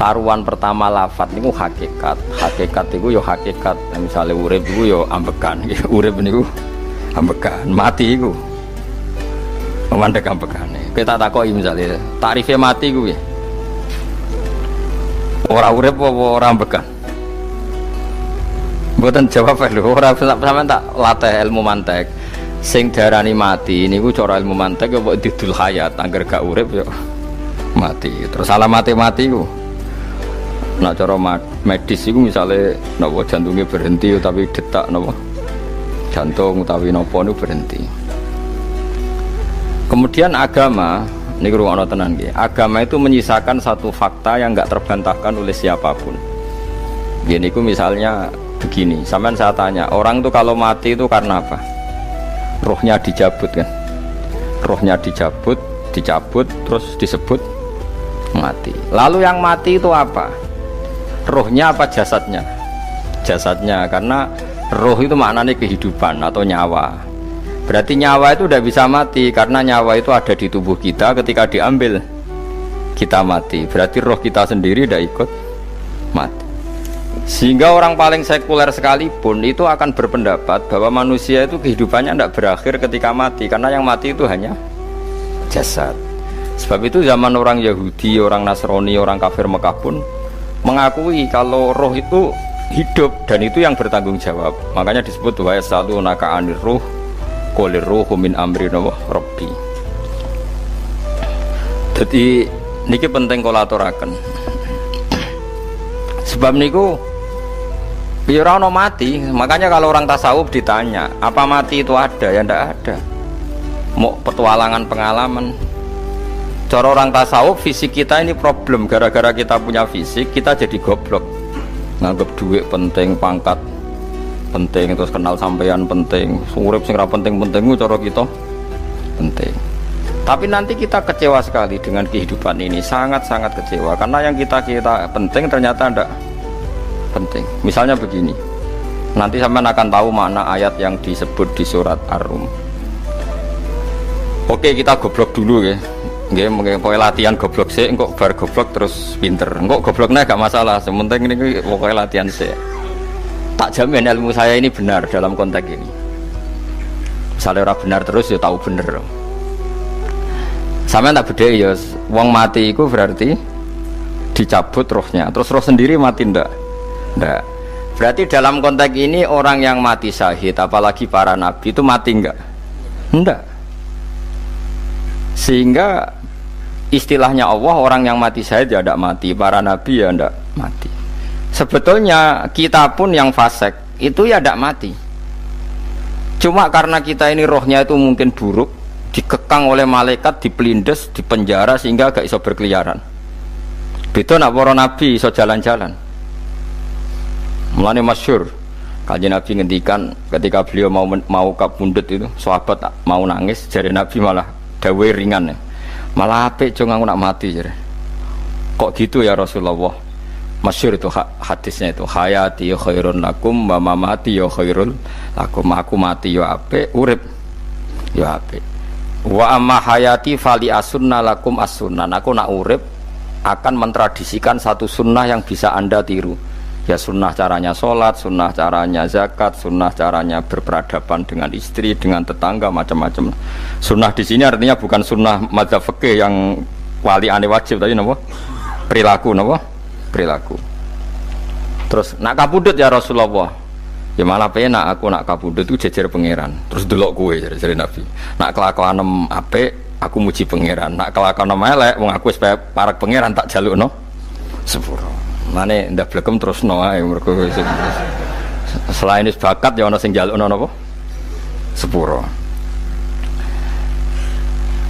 taruhan pertama lafat niku hakikat. Hakikat niku yo hakikat. Misalnya urip niku yo ambekan. Urip niku ambekan, mati niku mandek ambekane. Kita takoki misalnya tarifnya mati ku piye? Ora urip apa ora ambekan? Mboten jawab lho, ora sampean tak latih ilmu mantek. Sing darani mati niku cara ilmu mantek ya kok didul hayat, angger gak urip ya mati. Terus alamate mati ku. Nek cara medis iku misale napa jantungnya berhenti utawi detak napa jantung utawi napa niku berhenti. Kemudian agama ini ruang tenan nggih. Agama itu menyisakan satu fakta yang enggak terbantahkan oleh siapapun. Gini ku misalnya begini, sampean saya tanya, orang itu kalau mati itu karena apa? Rohnya dicabut kan? Rohnya dicabut, terus disebut mati. Lalu yang mati itu apa? Rohnya apa jasadnya? Jasadnya, karena roh itu maknanya kehidupan atau nyawa. Berarti nyawa itu udah bisa mati karena nyawa itu ada di tubuh kita, ketika diambil kita mati. Berarti roh kita sendiri udah ikut mati. Sehingga orang paling sekuler sekalipun itu akan berpendapat bahwa manusia itu kehidupannya tidak berakhir ketika mati, karena yang mati itu hanya jasad. Sebab itu zaman orang Yahudi, orang Nasrani, orang kafir Mekah pun mengakui kalau roh itu hidup dan itu yang bertanggung jawab. Makanya disebut wa yasalunaka anir ruh qolir ruhu min amri rabbi. Jadi niki penting kula aturaken. Sebab niku ya ora ono mati. Makanya kalau orang tasawuf ditanya, apa mati itu ada? Ya ndak ada. Mau petualangan pengalaman. Cara orang tasawuf fisik kita ini problem, gara-gara kita punya fisik kita jadi goblok. nganggep duit penting, pangkat penting, terus kenal sampean penting, urip sing ra penting-penting cara kita penting. Tapi nanti kita kecewa sekali dengan kehidupan ini, sangat-sangat kecewa karena yang kita penting ternyata tidak penting. Misalnya begini, nanti sampean akan tahu makna ayat yang disebut di surat Ar-Rum. Oke, kita goblok dulu ya. Nggih, mengko latihan goblok sih, engko bar goblok terus pinter. Engko gobloknya gak masalah, sementing ini pokoknya latihan sih. Tak jamin ilmu saya ini benar dalam konteks ini. Misalnya orang benar terus ya tahu bener. Sampeyan tak bedheki ya, wong mati itu berarti dicabut rohnya, terus roh sendiri mati ndak? Ndak. Berarti dalam konteks ini orang yang mati syahid, apalagi para nabi itu mati enggak? Ndak. Sehingga istilahnya Allah, orang yang mati syahid ya ndak mati, para nabi ya ndak mati. Sebetulnya kita pun yang fasik itu ya ndak mati. Cuma karena kita ini rohnya itu mungkin buruk, dikekang oleh malaikat, dipelindes, dipenjara sehingga gak iso berkeliaran. Beda nak para nabi iso jalan-jalan. Mulane masyhur kanjeng Nabi ngendikan ketika beliau mau kabundut itu, sahabat mau nangis, jare Nabi malah dawuhe ringan. Malah apik jong aku nak mati jare. Kok gitu ya Rasulullah? Masyhur itu hadisnya itu, hayati khairun lakum wa mamati ya khairul lakum. Aku mati ya apik, urip ya apik. Wa amma hayati fali asunna lakum as-sunnah. Aku nak urip akan mentradisikan satu sunnah yang bisa Anda tiru. Ya sunnah caranya sholat, sunnah caranya zakat, sunnah caranya berperadaban dengan istri, dengan tetangga, macam-macam. Sunnah di sini artinya bukan sunnah madzhab fikih yang wali ane wajib tadi, napa? Perilaku, napa? Perilaku. Terus nak kabudut ya Rasulullah. Ya malah penak aku nak kabudut itu jejer pangeran. Terus delok kowe jare Nabi. Nak kelakuan apik aku muji pangeran. Nak kelakuan elek wong aku wis parek pangeran tak jalukno sepuro. Mane ndak blekem terusno ae mergo selain wis bakat ya ana sing jalukno napa? Sepuro.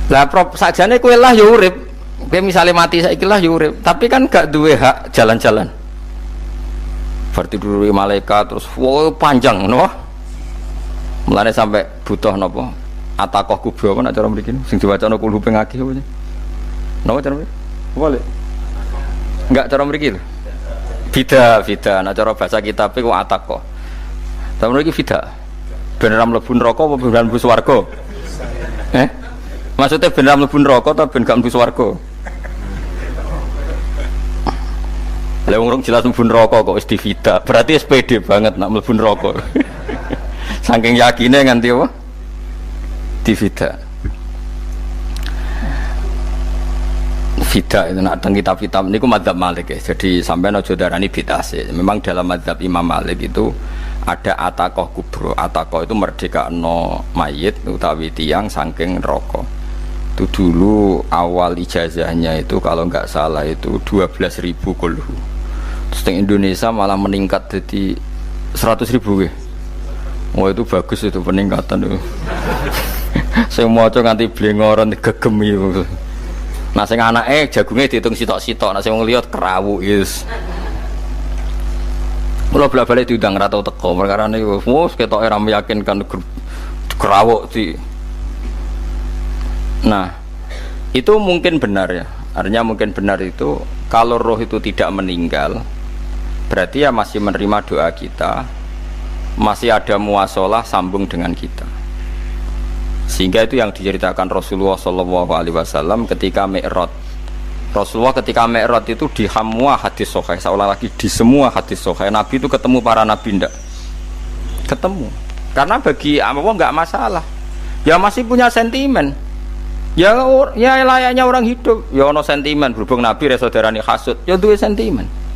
Lah prop sakjane kowe lah ya urip. Kowe misale mati saiki lah ya urip, tapi kan gak duwe hak jalan-jalan. Berarti dulu malaikat terus wow panjang no, mulane sampai butuh nopo atakoh kubro apa nak cara mriki sing diwaca no kulhu pengakih apa no cara mriki boleh enggak cara mriki lho bida nak cara bahasa kitab iku atakoh cara mriki bida ben ra mlebu neraka apa ben mlebu swarga maksudnya ben ra mlebu neraka ta ben gak mlebu swarga. Lah wong jelas mlebu neraka kok wis divida. Berarti SPD banget nak mlebu neraka. Saking yakine nganti apa? Divida. Vida itu nak teng kitab-kitab niku madzhab Malik ya. Jadi sampean aja darani bid'ah sih. Memang dalam madzhab Imam Malik itu ada atakoh kubro. Atakoh itu merdekakno mayit utawi tiyang saking neraka. Itu dulu awal ijazahnya itu kalau enggak salah itu 12.000 kulhu. Terus di Indonesia malah meningkat jadi 100.000 ya. Oh itu bagus itu peningkatan itu. Saya mau coba nganti blengoran gegem itu. Nah sing anake jagungnya dihitung sitok-sitok, nah sing wong liya kerawu yes. Kula balik diundang ra tau teko perkara niku. Wes ketok ora meyakinkan kerawuk di. Nah, itu mungkin benar ya. Artinya mungkin benar itu kalau roh itu tidak meninggal berarti ya masih menerima doa kita, masih ada muasalah sambung dengan kita. Sehingga itu yang diceritakan Rasulullah SAW ketika Mi'raj. Rasulullah ketika Mi'raj itu di semua hadis sahih, seolah lagi di semua hadis sahih Nabi itu ketemu para nabi ndak? Ketemu. Karena bagi Allah nggak masalah. Ya masih punya sentimen. Ya layaknya orang hidup. Ya ono sentimen berhubung Nabi saudarane hasud. Ya duwe sentimen.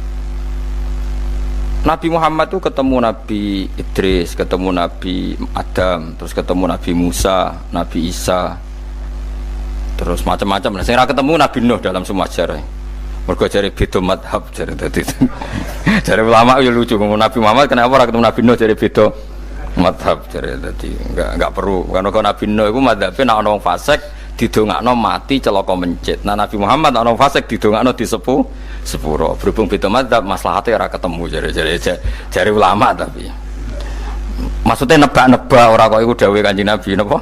Nabi Muhammad itu ketemu Nabi Idris, ketemu Nabi Adam, terus ketemu Nabi Musa, Nabi Isa, terus macam-macam. Nah, saya ketemu Nabi Nuh dalam semua sejarah. Mergo jare beda madhab jare dadi. Jare ulama ya lucu ngomong Nabi Muhammad kenapa ora ketemu Nabi Nuh jare beda madhab jare dadi enggak perlu. Karena Nabi Nuh iku madhabe nek ana wong fasik didongakno mati celaka mencit. Nah Nabi Muhammad ana fasik didongakno di sepuro. Berhubung beda madzhab maslahate ora ketemu jare ulama tapi. Maksudnya nebak-nebak ora kok iku dawuhe Kanjeng Nabi napa?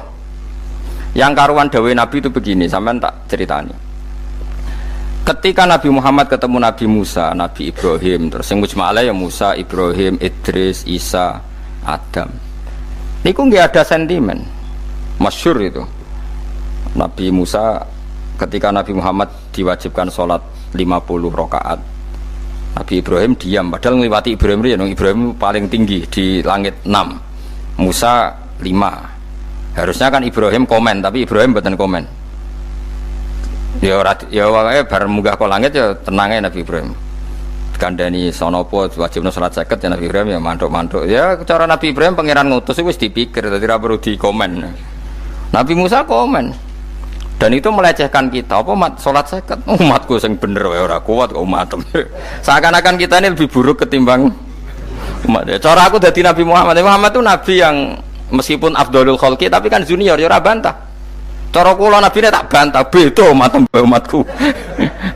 Yang karuan dawuhe Nabi itu begini, sampean tak ceritani. Ketika Nabi Muhammad ketemu Nabi Musa, Nabi Ibrahim, terus yang mujma'ala ya Musa, Ibrahim, Idris, Isa, Adam. Niku nggak ada sentimen. Masyhur itu. Nabi Musa ketika Nabi Muhammad diwajibkan sholat 50 rakaat. Nabi Ibrahim diam, padahal ngliwati Ibrahim ya, Ibrahim paling tinggi di langit 6. Musa 5. Harusnya kan Ibrahim komen, tapi Ibrahim mboten komen. Ya wae bar munggah ke langit ya tenange Nabi Ibrahim. Kandhani sonopo wajibna salat 50 ya Nabi Ibrahim ya mantuk-mantuk. Ya cara Nabi Ibrahim pangeran ngutus wis dipikir dadi ora perlu dikomen. Nabi Musa komen. Dan itu melecehkan kita. Apa salat 50? Umatku sing bener wae ora kuat kok umatem. Seakan-akan kita ini lebih buruk ketimbang umat. Cara aku dadi Nabi Muhammad. Muhammad itu nabi yang meskipun afdhalul khalqi tapi kan junior ya ora bantah. Cara kula nabine tak bantah, beda umatku.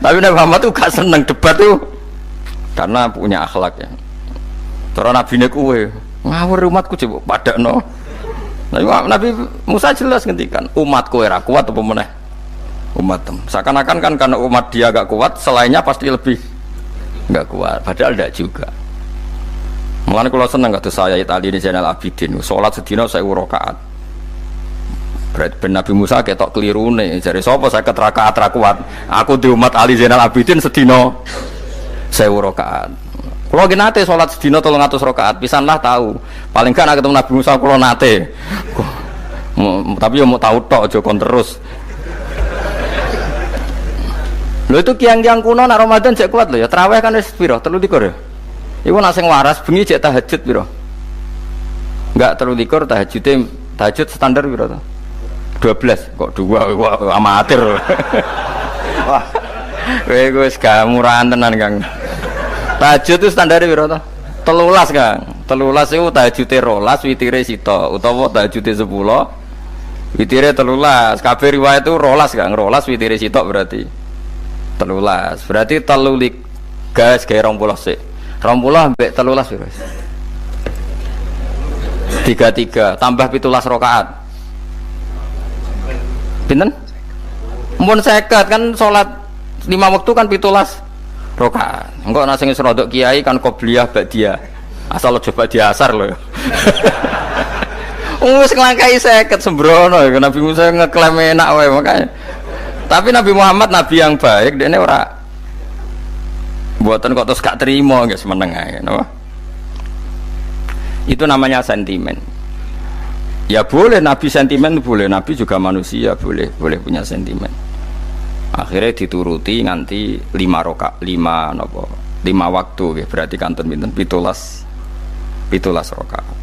Tapi Nabi Muhammad tuh gak seneng debat tuh karena punya akhlak ya. Cara nabine kuwe ngawur umatku coba padakno. Nabi Musa jelas ngendikan umatku ora kuat apa meneh umatem. Seakan-akan kan karena umat dia gak kuat, selainnya pasti lebih gak kuat. Padahal tidak juga. Mulane kula seneng kados saya Itali di Zainal Abidin, salat sedina 1000 rakaat. Berarti ben Nabi Musa ketok kelirune, jare sapa 50 rakaat ra kuat. Aku di umat Ali Zainal Abidin sedina 1000 rakaat. Kula nggih nate salat sedina 300 rakaat, pisanlah tahu. Paling kan ketemu Nabi Musa kula nate. Tapi ya mau tahu tok aja kon terus. Lho itu kiang-kiang kuno nak Ramadan cek kuat lho ya. Tarawih kan wis piro? 23 ya. Iku nak sing waras bengi cek tahajud piro? Enggak 23 tahajud standar piro to? 12 kok 2 amatir. Wah. Kowe wis gak murahan tenan Kang. Tahajud itu standare piro to? 13 Kang. 13 iku tahajude 12 witire sita utawa tahajude 10 witire 13. Kabeh riwayat itu 12 Kang. 12 witire sita berarti 13. Berarti 3 gas gawe 20 sik. 20 ambek 13 piro? 33 tambah 17 rakaat. Pinten? Mun 50 kan salat 5 waktu kan 17 rakaat. Engko ana sing rodok kiai kan qobliyah ba'diyah. Asal coba diasar lho. Wis nglangkai 50 sembrono ya Nabi Musa ngeklaim enak wae makanya. Tapi Nabi Muhammad nabi yang baik, dene ora mboten kok terus gak terima nggih semeneng ae napa. Itu namanya sentimen. Ya boleh Nabi sentimen boleh, Nabi juga manusia boleh punya sentimen. Akhirnya dituruti nganti 5 waktu ya, berarti kanten pinten 17 rakaat.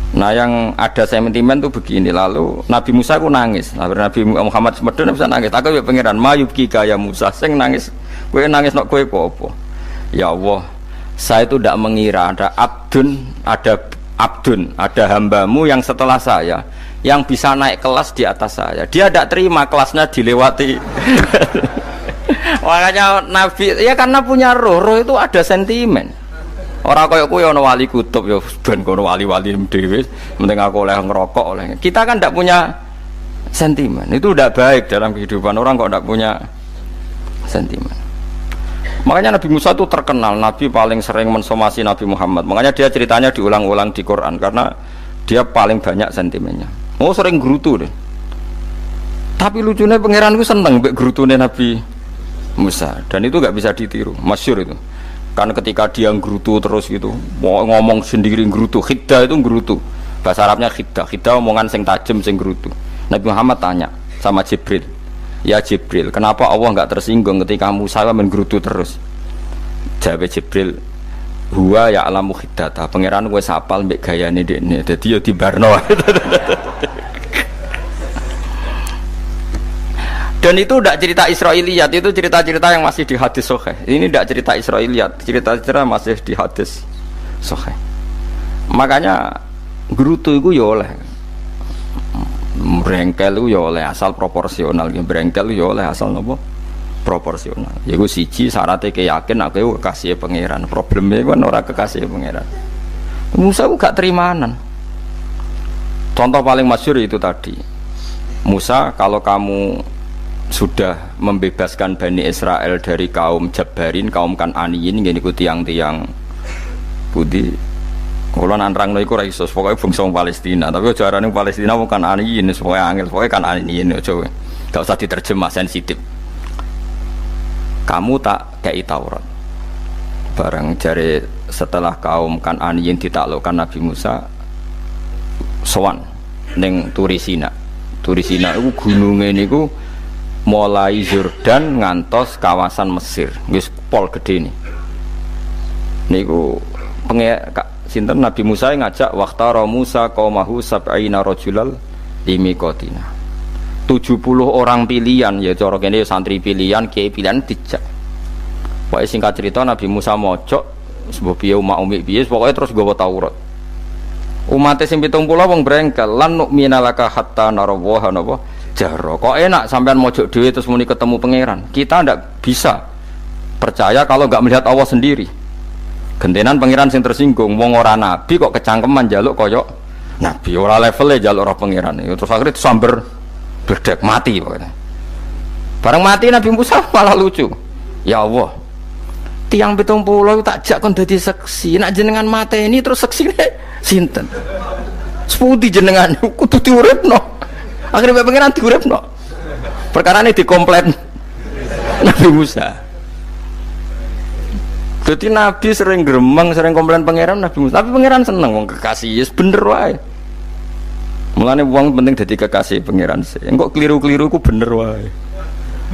Nah yang ada sentimen tuh begini, lalu Nabi Musa ku nangis. Nabi Muhammad semedon bisa nangis. Aku ya pangeran mayub kaya Musa sing nangis. Kowe nangis nok kowe apa? Ya Allah, saya itu tidak mengira ada hambamu yang setelah saya yang bisa naik kelas di atas saya. Dia tidak terima kelasnya dilewati. Makanya Nabi ya karena punya roh itu ada sentimen. Orang kaya kowe ana wali kutub ya ben kono wali-wali dhewe, penting aku oleh ngerokok oleh. Kita kan tidak punya sentimen. Itu tidak baik dalam kehidupan orang kok tidak punya sentimen. Makanya Nabi Musa itu terkenal, Nabi paling sering mensomasi Nabi Muhammad. Makanya dia ceritanya diulang-ulang di Quran karena dia paling banyak sentimennya. Oh sering gerutu deh. Tapi lucunya pangeran itu seneng mbek gerutune Nabi Musa dan itu nggak bisa ditiru, masyhur itu. Kan ketika dia gerutu terus gitu, mau ngomong sendiri gerutu, khiddah itu gerutu. Bahasa Arabnya khiddah omongan sing tajem sing gerutu. Nabi Muhammad tanya sama Jibril. Ya Jibril, kenapa Allah enggak tersinggung ketika Musa menggerutu terus? Jawab Jibril, huwa ya alamu khiddata. Pangeran wis apal mbek gayane dekne. Dadi ya dibarno. Dan itu tidak cerita Israiliyat, itu cerita-cerita yang masih di hadis sahih. Ini tidak cerita Israiliyat, cerita-cerita masih di hadis sahih. Makanya gerutu itu ya oleh. Brengkel ya oleh asal proporsional, brengkel ya oleh asal nopo proporsional. Yaiku siji syaratnya keyakin aku kekasih pangeran. Problemnya kan ora kekasih pangeran. Musa ku gak terimanan. Contoh paling masyhur itu tadi. Musa, kalau kamu sudah membebaskan Bani Israel dari kaum Jabbarin, kaum Kan'aniyin, ngene iku tiang-tiang budi. Kalau nanrang iku ora iso, pokoke bangsa Palestina, tapi aja arane Palestina wong Kan'aniyin, pokoke angel, pokoke Kan'aniyin aja. Gak usah diterjemah sensitif. Kamu tak kei Taurat. Bareng jare setelah kaum Kan'aniyin ditaklukkan Nabi Musa sowan ning Turisina. Turisina iku gununge niku mulai Yordan ngantos kawasan Mesir. Wis pol gedhe niku sinten Nabi Musa ngajak waqtara Musa qaumahu sab'ina rajulal limiqatina. 70 orang pilihan, ya cara kene santri pilihan, kiai pilihan dijak. Pokoke singkat cerita Nabi Musa mojok sebab piye umat umi piye pokoke terus nggawa Taurat. Umat sing 70 wong brengkel lan nu'minalaka hatta narawaha napa jahra. Kok enak sampean mojok dhewe terus muni ketemu pangeran. Kita ndak bisa percaya kalau enggak melihat Allah sendiri. Gentenan pangeran sing tersinggung, wong ora nabi kok kecangkeman njaluk kaya nabi, ora levele njaluk roh pangeran. Terus akhirnya disamber bledek mati pokoknya. Bareng mati Nabi Musa malah lucu. Ya Allah, tiang 70 tak jak kon dadi seksi. Nek jenengan mateni terus seksine sinten? Sepundi jenengan kudu diuripno. Akhirnya pangeran diuripno. Perkarane dikomplain Nabi Musa. Jadi Nabi sering gremeng, sering komplain pangeran Nabi Musa. Tapi pangeran seneng wong kekasih, yes bener wae. Mulane wong penting dadi kekasih pangeran sih. Engko keliru-keliru ku bener wae.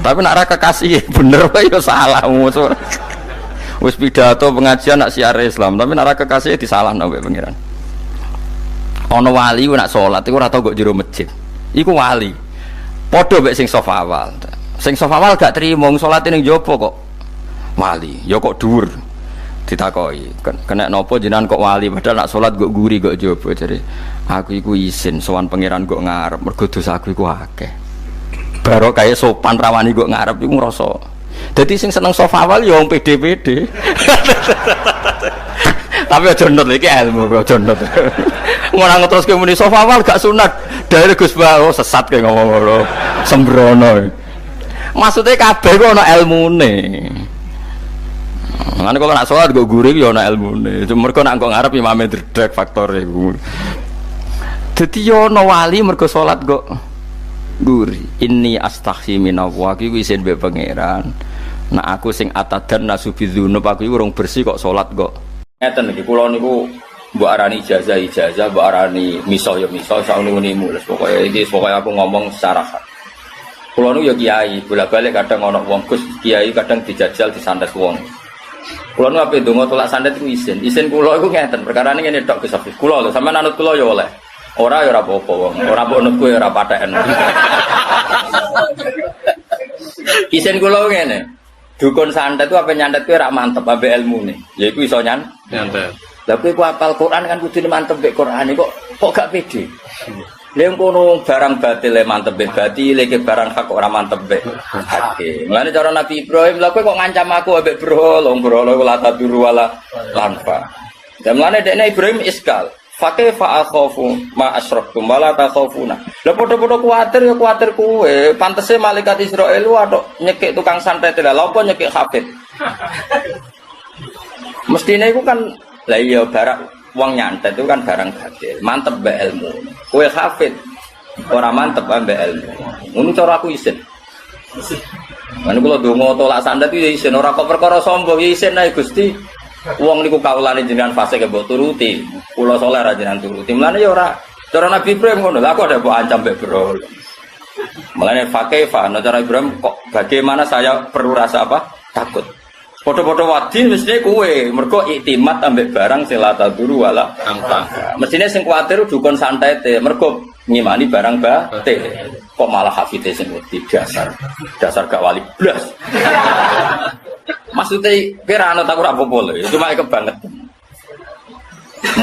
Tapi nek ora kekasih bener wae ya salah. Wis pidato pengajian nak siar Islam, tapi nek ora kekasih disalahno mbek pangeran. Ana wali ku nak salat iku ora tau kok jero masjid. Iku wali. Padha mbek sing saf awal. Sing saf awal gak trimo salate ning jaba kok wali. Ya kok dhuwur. Ditakoki, kena nopo jenengan kok wali padahal nak salat kok guri kok jaba jare. Aku iku isin sowan pangeran kok ngarep mergo dosa aku iku akeh. Baro kaya sopan rawani kok ngarep iku ngrasa. Dadi sing seneng sofa awal ya wong pede-pede. Tapi aja nut iki ilmu kok aja nut. Ngono ngeteruske muni sofa awal gak sunat. Dari Gus Bah sesat kaya ngomong ngono. Sembrono. Maksudnya kabeh kok ana ilmune. Ngene kalau nak sholat gue gurih ya ana ilmune. Cuma mergo nak kok ngarep imame dredeg faktore iku. Dadi yo ana wali mergo salat kok gurih. Inni astaghfi minallah iki isin mbek pangeran. Nak aku sing atadan nasubidzunub aku iki urung bersih kok salat kok. Ngeten iki kula niku mbok arani ijazah, mbok arani misah ya misah saunimu. Pokoke iki pokoke aku ngomong secara hak. Kula niku ya kiai, bolak-balik kadang ana wong Gus kiai kadang dijajal disantet wong. Kula nu ape ndonga tolak sandet iku isin. Isin kula iku ngeten, perkarane ngene tok Gus Afif. Kula lho sampeyan anut kula ya oleh. Ora ya ora apa-apa wong. Ora mbok nutku ya ora patheken. Isin kula ngene. Dukun santet itu apa nyantet ku ora mantep ambek ilmune. Ya iku iso nyantet. Lah kowe ku hafal Quran kan kudu mantep mbek Qurane kok gak pede. Lha ngono barang batil mantep mbek batil, iki barang hak ora mantep mbek hak. Mulane cara Nabi Ibrahim lha kowe kok ngancam aku ambek berhala, berhala la taduru wala lanfa. Dan mulane dekne Ibrahim iskal. Fakaifa akhafu ma asyraktum wala takhafuna. Lah padha-padha kuwatir ya kuwatir kowe. Pantese malaikat Israil watuk nyekik tukang santet lha apa nyekik hafid. Mestine iku kan lah iya barang wong nyantet itu kan barang batil. Mantep mbek ilmu. Kowe hafid ora mantep mbek ilmu. Ngono cara aku isin. Lan kula donga tolak santet iki isin ora kok perkara sombong isin ae Gusti. Wong niku kawulane jenengan fasik mbok turuti. Kula saleh ra jenengan turuti. Mulane ya ora cara Nabi Ibrahim ngono. Lah aku ada mbok ancam mbek bro. Mulane fakaifa cara Ibrahim kok bagaimana saya perlu rasa apa? Takut. Padha-padha wadi mestine kowe mergo iktimat ambek barang sing la taduru wala angka. Mestine sing kuwatir dukun santete mergo ngimani barang batil. Kok malah hafite sing wedi dasar gak wali blas. Maksudnya kira anut aku ora apa-apa lho, cuma kebangetan.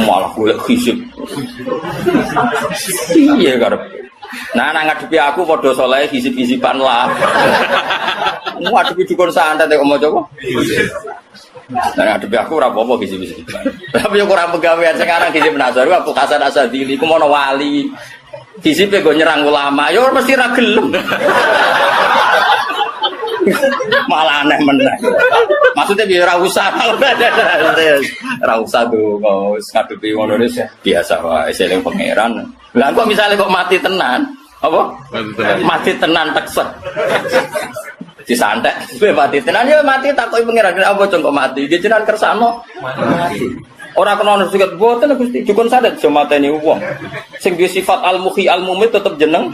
Malah golek hisib. Iya karep. Nah, ngadepi aku padha saleh hisib-hisiban lah. Ngadepi dukun santet kok maca apa? Nah, ngadepi aku ora apa-apa hisib-hisiban. Tapi yo ora pegawean sekarang hisib nasar aku Hasan Asadili ku mono wali. Hisibe go nyerang ulama, yo mesti ra gelem. Malah aneh meneh. Maksudnya biar ora usah. Ora usah donga wis ngadepi ngono biasa wae eling pangeran. Lah kok misalnya kok mati tenan? Apa? Mati tenan tekset. Disantek, mati tenan ya mati takoki pangeran apa kok mati? Iki jenengan kersano. Mati. Ora kena ono sikat boten Gusti, dukun sadet aja mateni wong. Sing duwe sifat al-muhyi al-mumit tetep jeneng.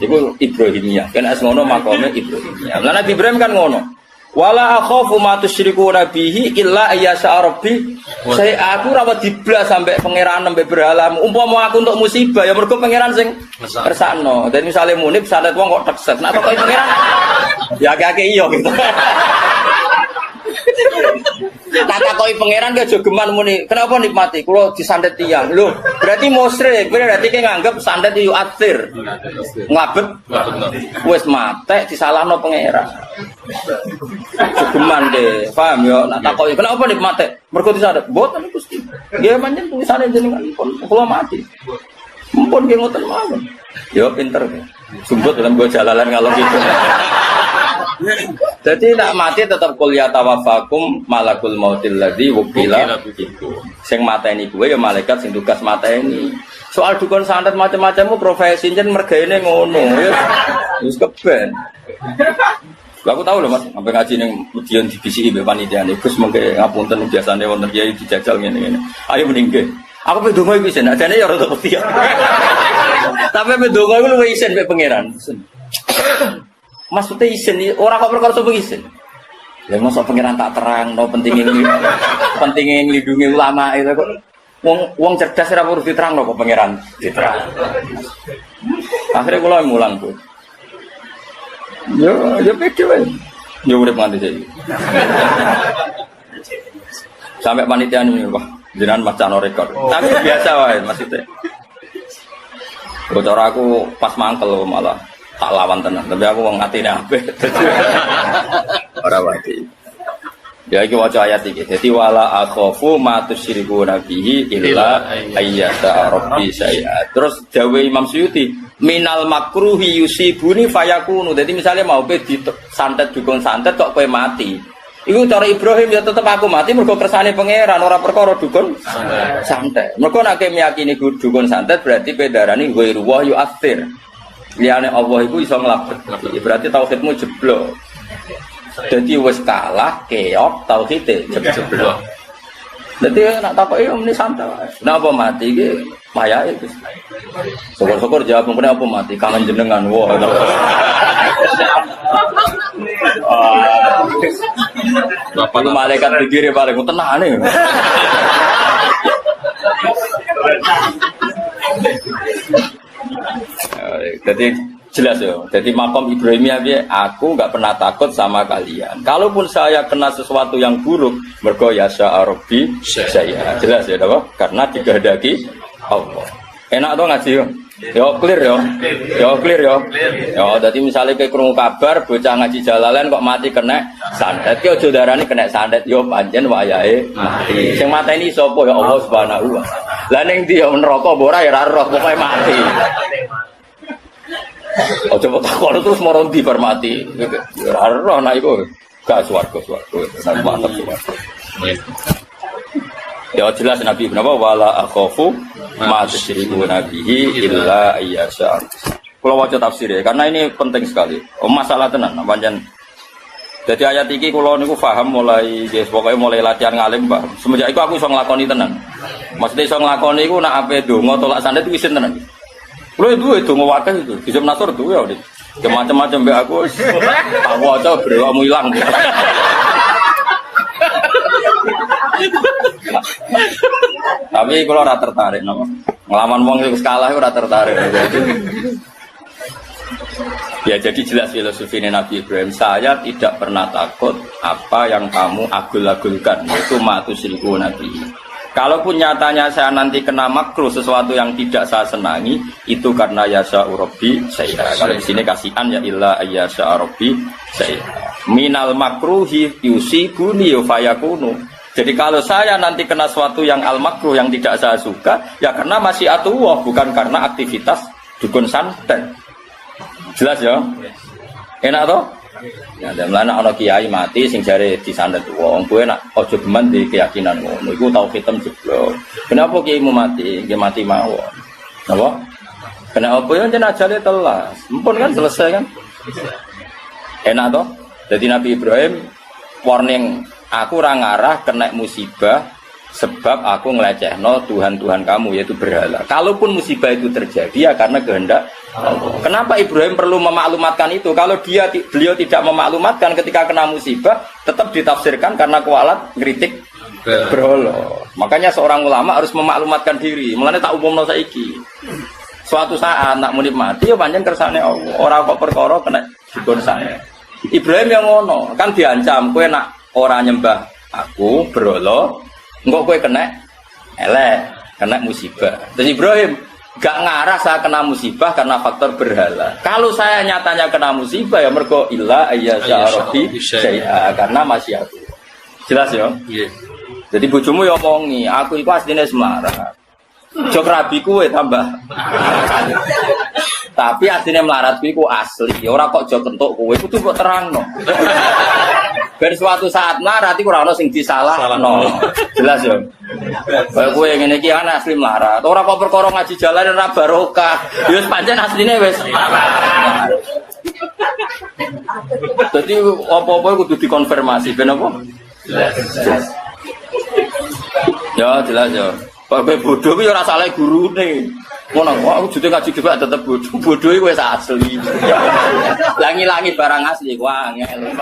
Iku Ibrahimiyah. Kan as ngono makome Ibrahimiyah. Lah Nabi Ibrahim kan ngono. Wala akhafu ma tusyriku bihi illa ayyasha rabbi. Saya aku ora diblas sampai pangeran sampai berhala. Umpama aku untuk musibah ya mergo pangeran sing kersakno. Dan misale munib sadet wong kok tekset. Nek kok pangeran ya akeh iya gitu. Tak takoki pangeran ke jogeman muni. Kenapa nikmati? Kulo disandet tiyang. Lho, berarti musyrik. Berarti ki nganggep sandet yu atsir. Ngabet. Wis mate disalahno pangeran. Jogeman deh. Paham ya? Nak takoki kenapa nikmati? Mergo disandet. Mboten Gusti. Nggih pancen tulisane jenengan pun kula mati. Mumpun nggih ngoten mawon. Ya pinter. Sumput dalam gua jalalan kalau gitu. Jadi nak mati tetap kuliah tawafakum malakul mautil ladzi wukila bikum. Sing mateni kuwe ya malaikat sing tugas mateni. Soal dukun santet macam-macammu profesi jen mergaine ngono ya. Wis keben. Aku tahu loh Mas, sampai ngaji ning ujian dibisiki mbek panitiane. Gus mengke ngapunten biasane wonten kiai dijajal ngene-ngene. Ayo meninggal. Aku pe donga iku isin, ajane ya rada wedi. Tapi pe donga iku luwih isin mbek pangeran. Maksudnya isin, orang kok perkara sopo isin. Ya mosok pangeran tak terang, no pentingnya nglindungi ulama itu kok. Wong cerdas ora perlu diterang kok pangeran diterang. Akhirnya kula mulang tuh. Yo pede wae. Yo urip nganti saiki. Sampai panitia ini Pak, jenengan macano rekor. Tapi biasa wae maksudnya. Bocor aku pas mangkel malah tak lawan tenan, tapi aku wong atine apik. Ora wati. Ya iki waca ayat iki. Dadi wala akhafu ma tusyriku bihi illa ayyata rabbi saya. Terus dawe Imam Suyuti, minal makruhi yusibuni fayakunu. Dadi misalnya mau pe disantet dukun santet kok kowe mati. Iku cara Ibrahim ya tetep aku mati mergo kersane pangeran ora perkara dukun santet. Mergo nek meyakini dukun santet berarti pedarani ghairu wa yu'athir. Liyane Allah iku iso nglabet. Berarti tauhidmu jeblok. Dadi wis kalah keok tauhide jeblok. Dadi nek takoki muni santai. Napa mati iki mayake Gus. Syukur-syukur jawab mene apa mati kangen jenengan. Wah. Bapak malaikat pikir paling tenane. Jadi jelas ya. Jadi makom Ibrahimiyah dia, aku nggak pernah takut sama kalian. Kalaupun saya kena sesuatu yang buruk, mergo yasha Rabbi saya. Jelas ya, apa? Karena dikehendaki Allah. Enak dong ngaji yo. Yo clear yo. Yo clear yo. Yo, jadi misalnya kayak krungu kabar bocah ngaji Jalalain kok mati kena santet, ki aja darani kena santet yo pancen wayahe mati. Sing mateni sapa ya Allah Subhanahu wa taala. Lah ning ndi yo neraka apa ora ya ora roh pokoke mati. Oh coba takon terus moro ndi bar mati. Ora roh nek iku gak swarga. Mantap swarga. Ya jelas Nabi kenapa wala akhafu ma tusyriku bihi illa ayyasha. Kalau waca tafsir ya, karena ini penting sekali. Masalah tenan pancen. Jadi ayat iki kula niku paham mulai guys, pokoknya mulai latihan ngalim, Pak. Semenjak itu aku iso nglakoni tenan. Maksudnya iso nglakoni iku nek ape donga tolak sandet iku isin tenan. Kulo duwe donga wakil itu, bisa nasor duwe ya. Macam-macam mbek aku. Tak waca brewamu ilang. Tapi kalau ora tertarik napa. Nglawan wong wis kalah ora tertarik. Ya jadi jelas filosofi Nabi Ibrahim, saya tidak pernah takut apa yang kamu agul-agulkan, yaitu matu syiriku Nabi. Kalaupun nyatanya saya nanti kena makruh sesuatu yang tidak saya senangi, itu karena yasa'u rabbi saya. Kalau di sini kasihan ya illa yasa'u rabbi saya. Minal makruhi yusibuni fayakunu. Jadi kalau saya nanti kena sesuatu yang al makruh yang tidak saya suka, ya karena masyiatullah, bukan karena aktivitas dukun santet. Jelas ya? Enak toh? Ya, dan mana ana kiai mati sing jare disandet wong, kowe nak aja geman di keyakinan ngono. Iku tau hitam jeblok. Kenapa kiaimu mati? Nggih mati mawon. Napa? Kenapa ya jeneng ajale telas. Mumpun kan selesai kan? Enak toh? Jadi Nabi Ibrahim warning, aku ora ngarah kena musibah sebab aku ngelecehno Tuhan-Tuhan kamu yaitu berhala. Kalaupun musibah itu terjadi ya karena kehendak Allah. Kenapa Ibrahim perlu memaklumatkan itu? Kalau beliau tidak memaklumatkan ketika kena musibah, tetap ditafsirkan karena kualat ngritik berhala. Makanya seorang ulama harus memaklumatkan diri. Mulane tak umumno saiki. Suatu saat nak muni mati ya pancen kersane Allah. Ora kok perkara kena dikon saya. Ibrahim yang ngono, kan diancam kowe nak ora nyembah aku berhala, engko kowe kena elek, kena musibah. Terus Ibrahim gak ngarah saya kena musibah karena faktor berhala. Kalau saya nyatanya kena musibah ya mergo illa ayyasa'arabi syai'a karena masih aku. Jelas ya? Iya. Jadi bojomu ya omongi, aku iku asline semlarat. Jok rabi kuwe tambah. Tapi asline melarat kuwi ku asli, ora kok jok kentuk kowe kudu kok terangno. Ben suatu saat melarat iku ora ono sing disalahno. Jelas ya. Kaya kowe ngene iki ana asli melarat. Ora kok perkara ngaji jalan ora barokah. Ya wis pancen asline wis. Dadi apa-apa kudu dikonfirmasi ben apa? Jelas. Ya jelas ya. Pak bodoh iki ora salah gurune. Ngono kok aku jute ngaji juga tetep bodoh. Bodoh iki wis asli. Langi-langi barang asli, wah angel.